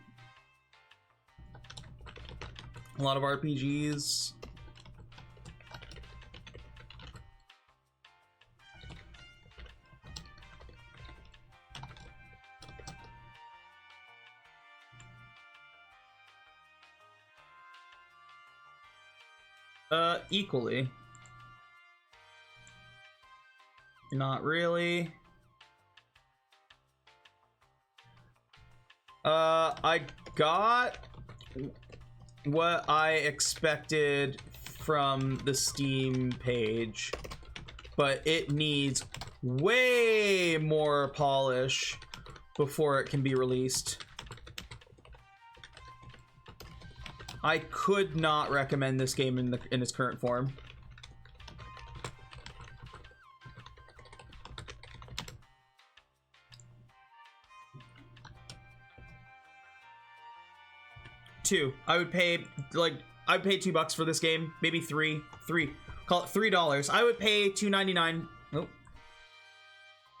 Speaker 1: lot of RPGs. Equally. Not really. I got what I expected from the Steam page, but it needs way more polish before it can be released. I could not recommend this game in its current form. $2. I would pay I'd pay $2 for this game, maybe three. Call it $3. I would pay $2.99. Oh,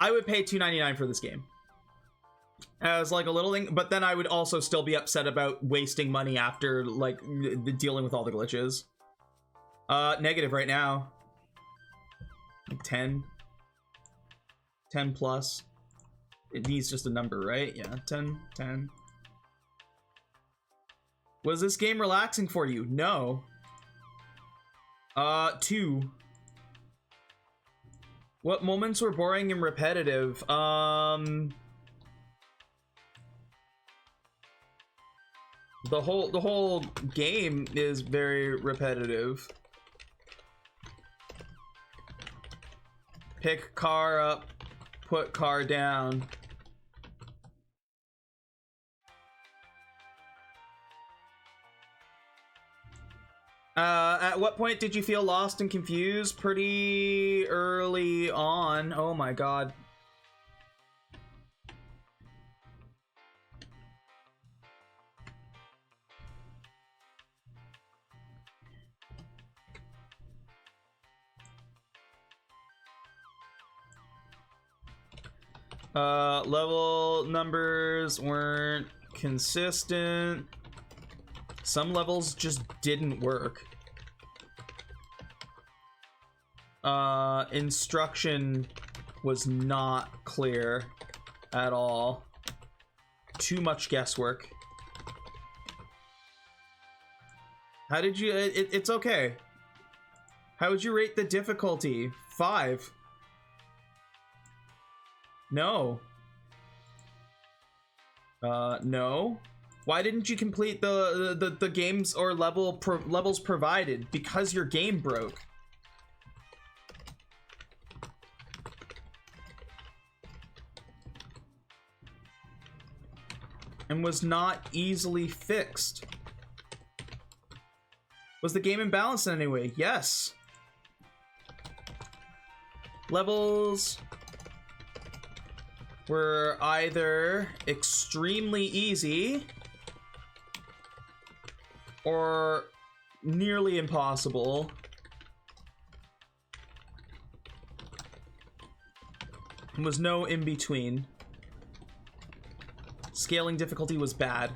Speaker 1: I would pay $2.99 for this game as like a little thing, but then I would also still be upset about wasting money after like dealing with all the glitches. Negative right now. 10 plus. It needs just a number, right? Yeah, 10. Was this game relaxing for you? No. 2. What moments were boring and repetitive? The whole game is very repetitive. Pick car up, put car down. At what point did you feel lost and confused? Pretty early on. Oh my god. Level numbers weren't consistent. Some levels just didn't work. Instruction was not clear at all. Too much guesswork. How did you... It's okay. How would you rate the difficulty? 5. No. No. Why didn't you complete the games or levels provided? Because your game broke. And was not easily fixed. Was the game imbalanced in any way? Yes. Levels were either extremely easy or nearly impossible. There was no in between. Scaling difficulty was bad.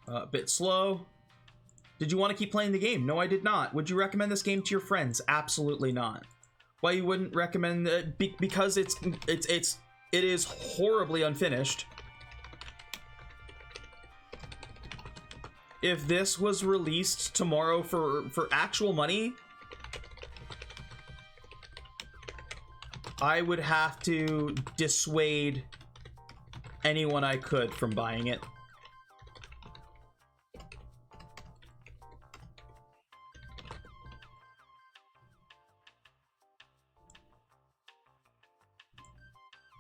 Speaker 1: A bit slow. Did you want to keep playing the game? No, I did not. Would you recommend this game to your friends? Absolutely not. Why you wouldn't recommend it? Because it is horribly unfinished. If this was released tomorrow for actual money, I would have to dissuade anyone I could from buying it.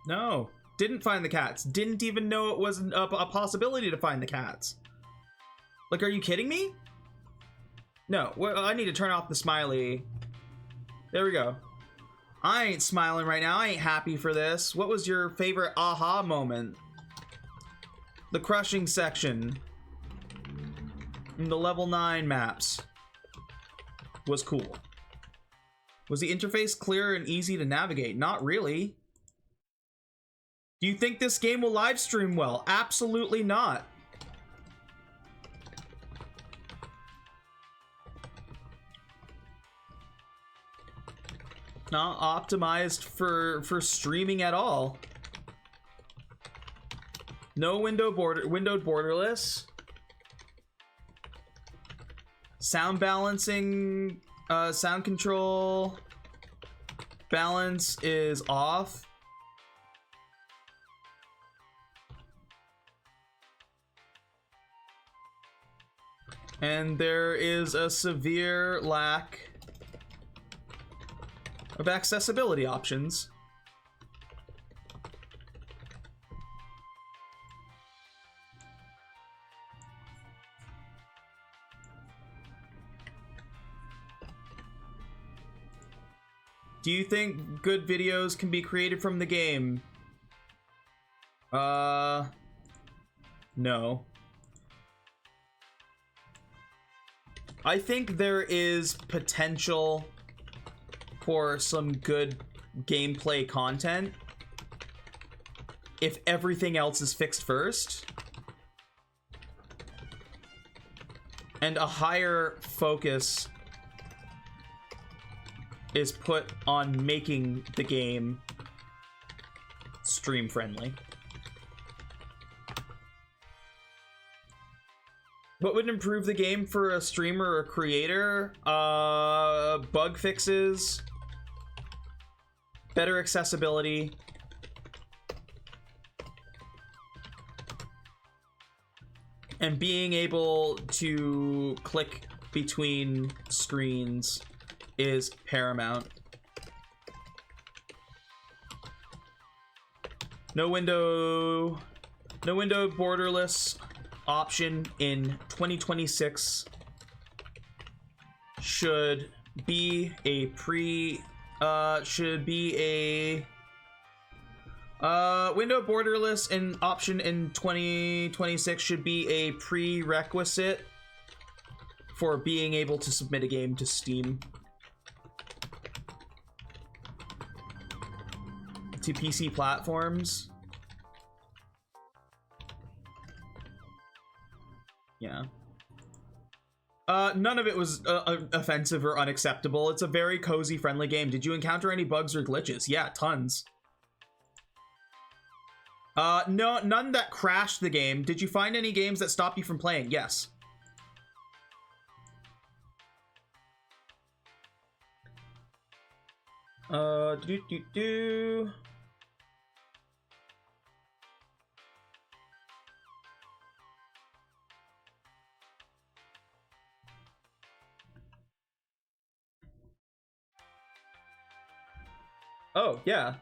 Speaker 1: No, didn't find the cats. Didn't even know it was a possibility to find the cats. Like, are you kidding me? No, well, I need to turn off the smiley. There we go. I ain't smiling right now. I ain't happy for this. What was your favorite aha moment? The crushing section in the level 9 maps was cool. Was the interface clear and easy to navigate? Not really. Do you think this game will live stream well? Absolutely not. Not optimized for streaming at all. No windowed borderless. Sound balancing, sound control balance is off. And there is a severe lack of accessibility options. Do you think good videos can be created from the game? No. I think there is potential for some good gameplay content if everything else is fixed first. And a higher focus is put on making the game stream friendly. What would improve the game for a streamer or a creator? Bug fixes, better accessibility, and being able to click between screens is paramount. No window borderless option in 2026 should be a window borderless in option in 2026 should be a prerequisite for being able to submit a game to Steam. To PC platforms. Yeah. None of it was offensive or unacceptable. It's a very cozy, friendly game. Did you encounter any bugs or glitches? Yeah, tons. No, none that crashed the game. Did you find any games that stopped you from playing? Yes. Oh, yeah.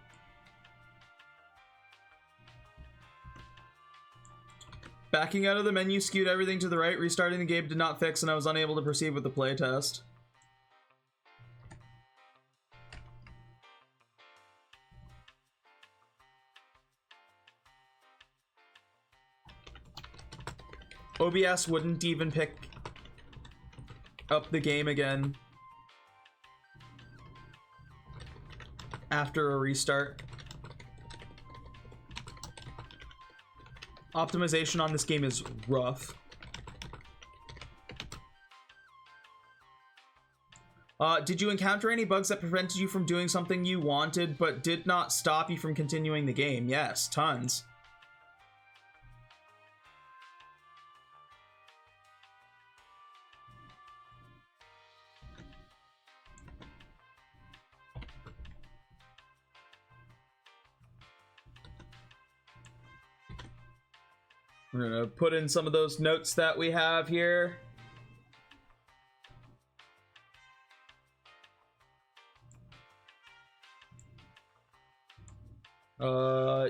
Speaker 1: Backing out of the menu skewed everything to the right. Restarting the game did not fix, and I was unable to proceed with the playtest. OBS wouldn't even pick up the game again after a restart. Optimization on this game is rough. Did you encounter any bugs that prevented you from doing something you wanted but did not stop you from continuing the game? Yes, tons. We're gonna put in some of those notes that we have here.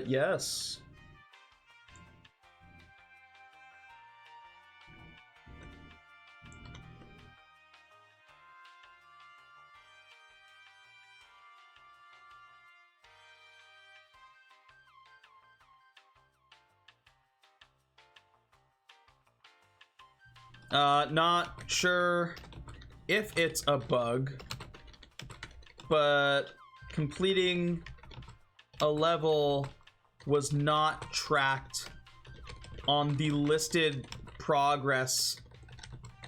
Speaker 1: Yes. Not sure if it's a bug, but completing a level was not tracked on the listed progress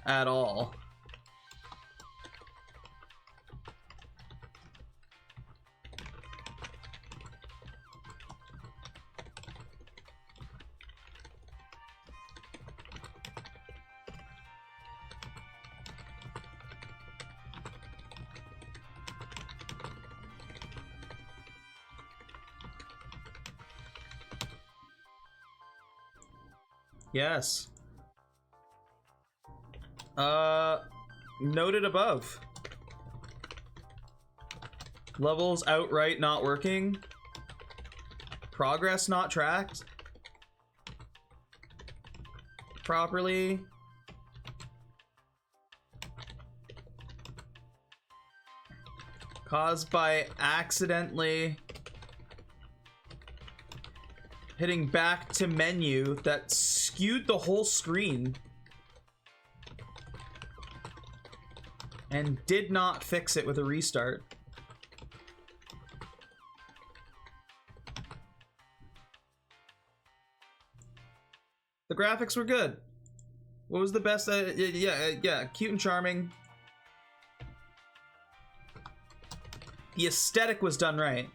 Speaker 1: at all. Yes. Noted above. Levels outright not working. Progress not tracked properly. Caused by accidentally hitting back to menu that skewed the whole screen and did not fix it with a restart. The graphics were good. What was the best? Yeah, cute and charming. The aesthetic was done right.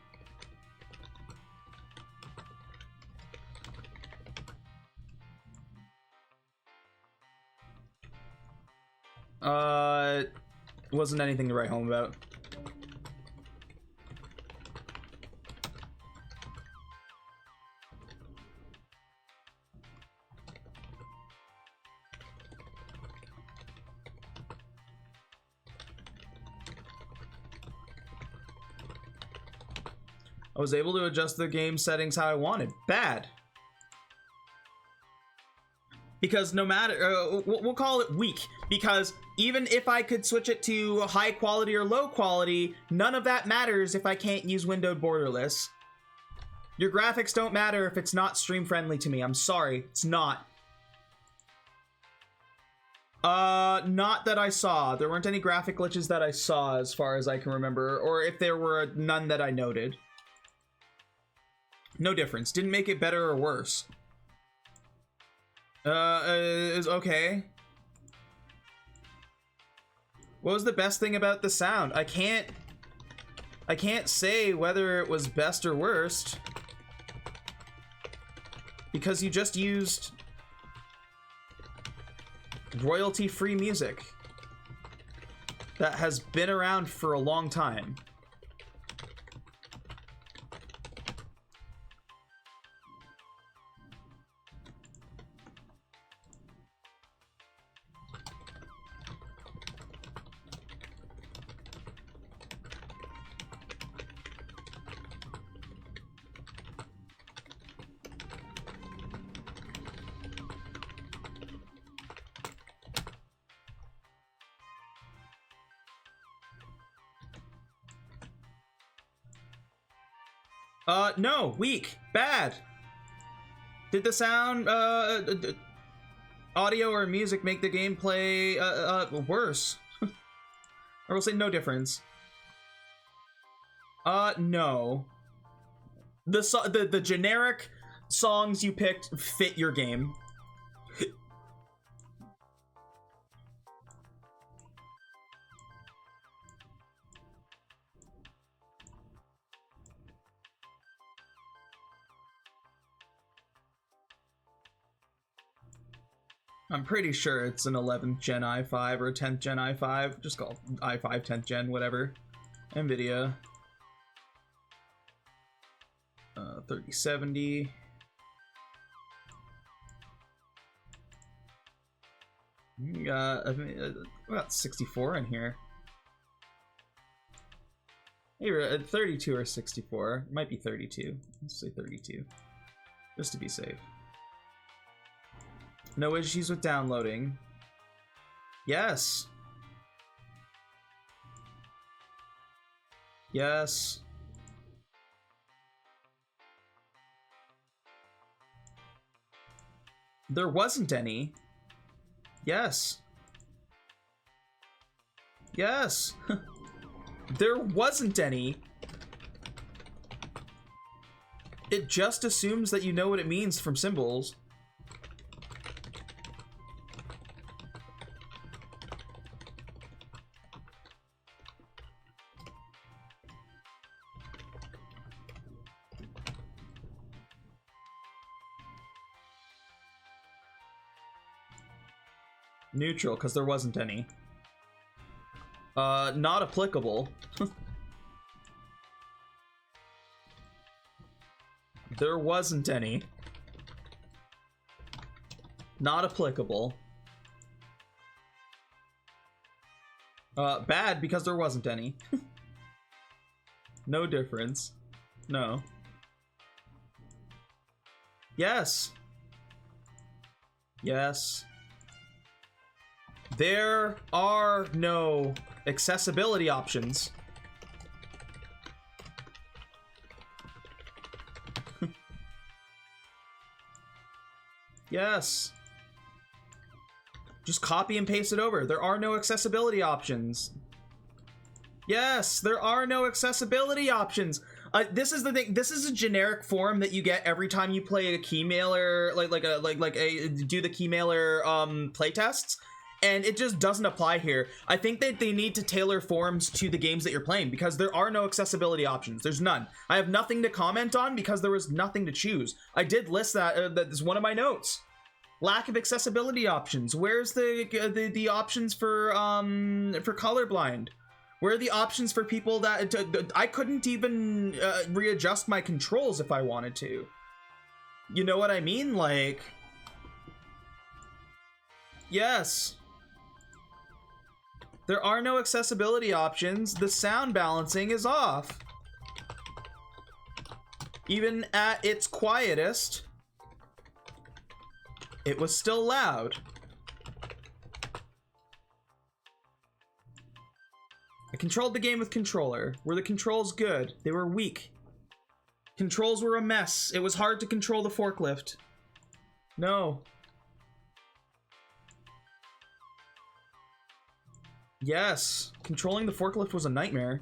Speaker 1: Wasn't anything to write home about. I was able to adjust the game settings how I wanted. Bad. Because no matter, we'll call it weak, because even if I could switch it to high quality or low quality, none of that matters if I can't use windowed borderless. Your graphics don't matter if it's not stream friendly to me. I'm sorry, it's not. Not that I saw. There weren't any graphic glitches that I saw as far as I can remember, or if there were, none that I noted. No difference. Didn't make it better or worse. Is okay. What was the best thing about the sound? I can't say whether it was best or worst, because you just used royalty-free music that has been around for a long time. No, weak, bad. Did the sound, audio or music make the gameplay, worse? Or we'll say no difference. No. The generic songs you picked fit your game. I'm pretty sure it's an 11th gen i5 or a 10th gen i5. Just call it i5 10th gen, whatever. NVIDIA. 3070. I mean, about 64 in here. Maybe 32 or 64. It might be 32. Let's say 32. Just to be safe. No issues with downloading. Yes. Yes. There wasn't any. Yes. Yes. There wasn't any. It just assumes that you know what it means from symbols. Neutral, because there wasn't any. Not applicable. There wasn't any. Not applicable. Bad, because there wasn't any. No difference. No. Yes. Yes. There are no accessibility options. Yes. Just copy and paste it over. There are no accessibility options. Yes, there are no accessibility options. This is the thing. This is a generic form that you get every time you play a Keymailer, do the Keymailer playtests. And it just doesn't apply here. I think that they need to tailor forms to the games that you're playing, because there are no accessibility options. There's none. I have nothing to comment on because there was nothing to choose. I did list that. That's one of my notes. Lack of accessibility options. Where's the options for colorblind? Where are the options for people that I couldn't even readjust my controls if I wanted to? You know what I mean? Like, yes. There are no accessibility options. The sound balancing is off. Even at its quietest, it was still loud. I controlled the game with controller. Were the controls good? They were weak. Controls were a mess. It was hard to control the forklift. No. Yes, controlling the forklift was a nightmare.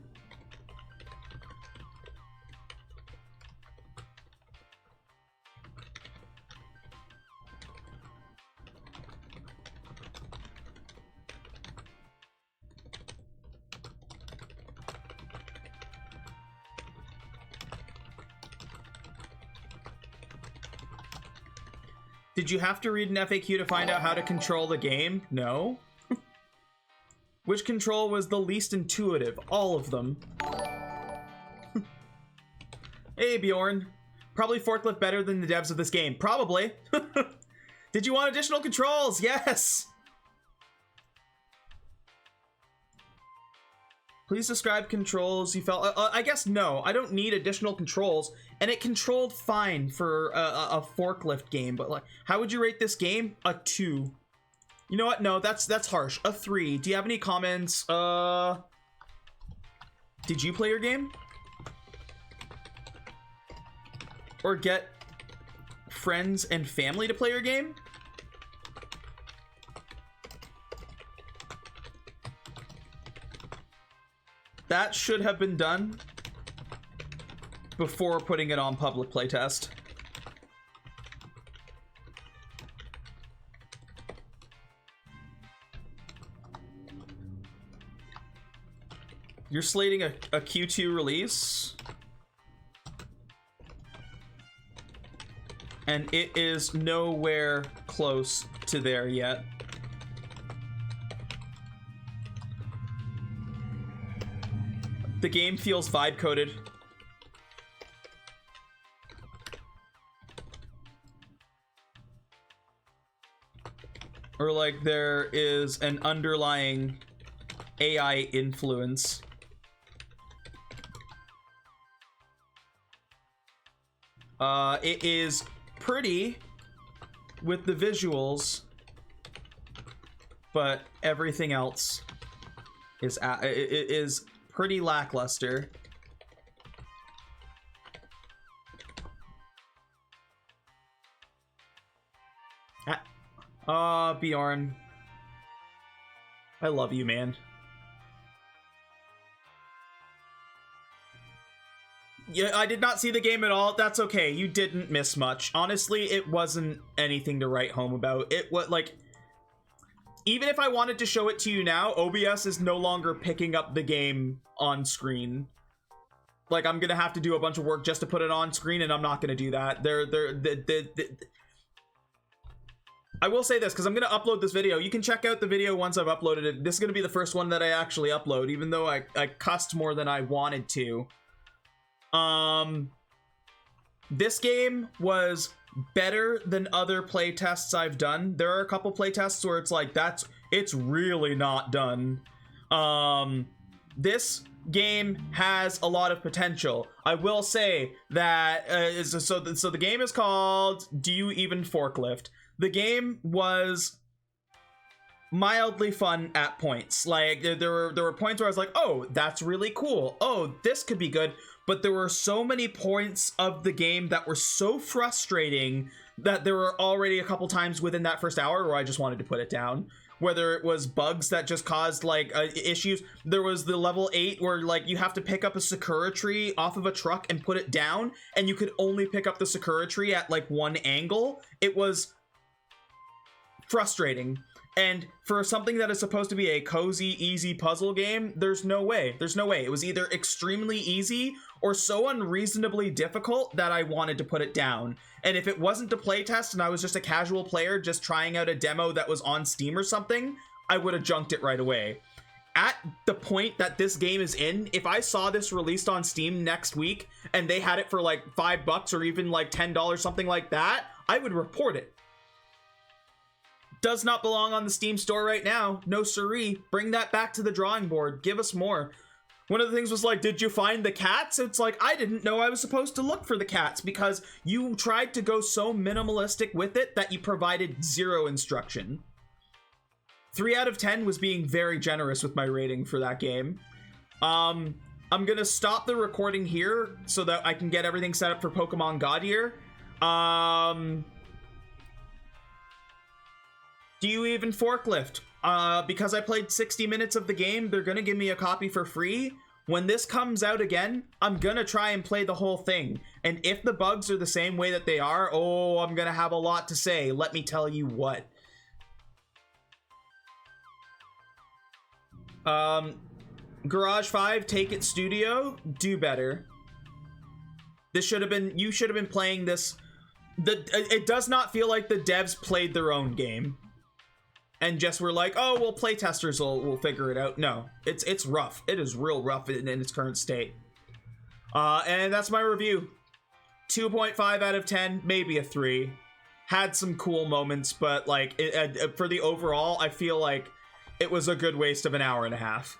Speaker 1: Did you have to read an FAQ to find out how to control the game? No. Which control was the least intuitive? All of them. Hey, Bjorn. Probably forklift better than the devs of this game. Probably. Did you want additional controls? Yes. Please describe controls you felt. I guess no. I don't need additional controls, and it controlled fine for a forklift game. But like, how would you rate this game? A 2. You know what? No, that's harsh. A 3. Do you have any comments? Did you play your game? Or get friends and family to play your game? That should have been done before putting it on public playtest. You're slating a Q2 release. And it is nowhere close to there yet. The game feels vibe coded. Or like there is an underlying AI influence. It is pretty with the visuals, but everything else is pretty lackluster. Bjorn. I love you, man. Yeah, I did not see the game at all. That's okay. You didn't miss much. Honestly, it wasn't anything to write home about. It was like, even if I wanted to show it to you now, OBS is no longer picking up the game on screen. Like, I'm gonna have to do a bunch of work just to put it on screen, and I'm not gonna do that. I will say this, because I'm gonna upload this video. You can check out the video once I've uploaded it. This is gonna be the first one that I actually upload, even though I cussed more than I wanted to. This game was better than other playtests I've done. There are a couple playtests where it's like, it's really not done. This game has a lot of potential. I will say that, so the game is called Do You Even Forklift? The game was mildly fun at points. Like, there were points where I was like, oh, that's really cool. Oh, this could be good. But there were so many points of the game that were so frustrating that there were already a couple times within that first hour where I just wanted to put it down. Whether it was bugs that just caused like issues. There was the level 8 where like you have to pick up a Sakura tree off of a truck and put it down, and you could only pick up the Sakura tree at like one angle. It was frustrating. And for something that is supposed to be a cozy, easy puzzle game, there's no way. There's no way. It was either extremely easy or so unreasonably difficult that I wanted to put it down. And if it wasn't a playtest and I was just a casual player just trying out a demo that was on Steam or something, I would have junked it right away. At the point that this game is in, if I saw this released on Steam next week and they had it for like $5 or even like $10, something like that, I would report it. Does not belong on the Steam store right now. No siree. Bring that back to the drawing board. Give us more. One of the things was like, did you find the cats? It's like, I didn't know I was supposed to look for the cats because you tried to go so minimalistic with it that you provided zero instruction. 3 out of 10 was being very generous with my rating for that game. I'm gonna stop the recording here so that I can get everything set up for Pokemon God Year. Do you even forklift? Because I played 60 minutes of the game, they're gonna give me a copy for free. When this comes out again, I'm gonna try and play the whole thing. And if the bugs are the same way that they are, oh, I'm gonna have a lot to say. Let me tell you what. Garage 5, Take It Studio, do better. This should have been, you should have been playing this. It does not feel like the devs played their own game and just were like, oh, well, playtesters will figure it out. No, it's rough. It is real rough in its current state. And that's my review. 2.5 out of 10, maybe a 3. Had some cool moments, but like for the overall, I feel like it was a good waste of an hour and a half.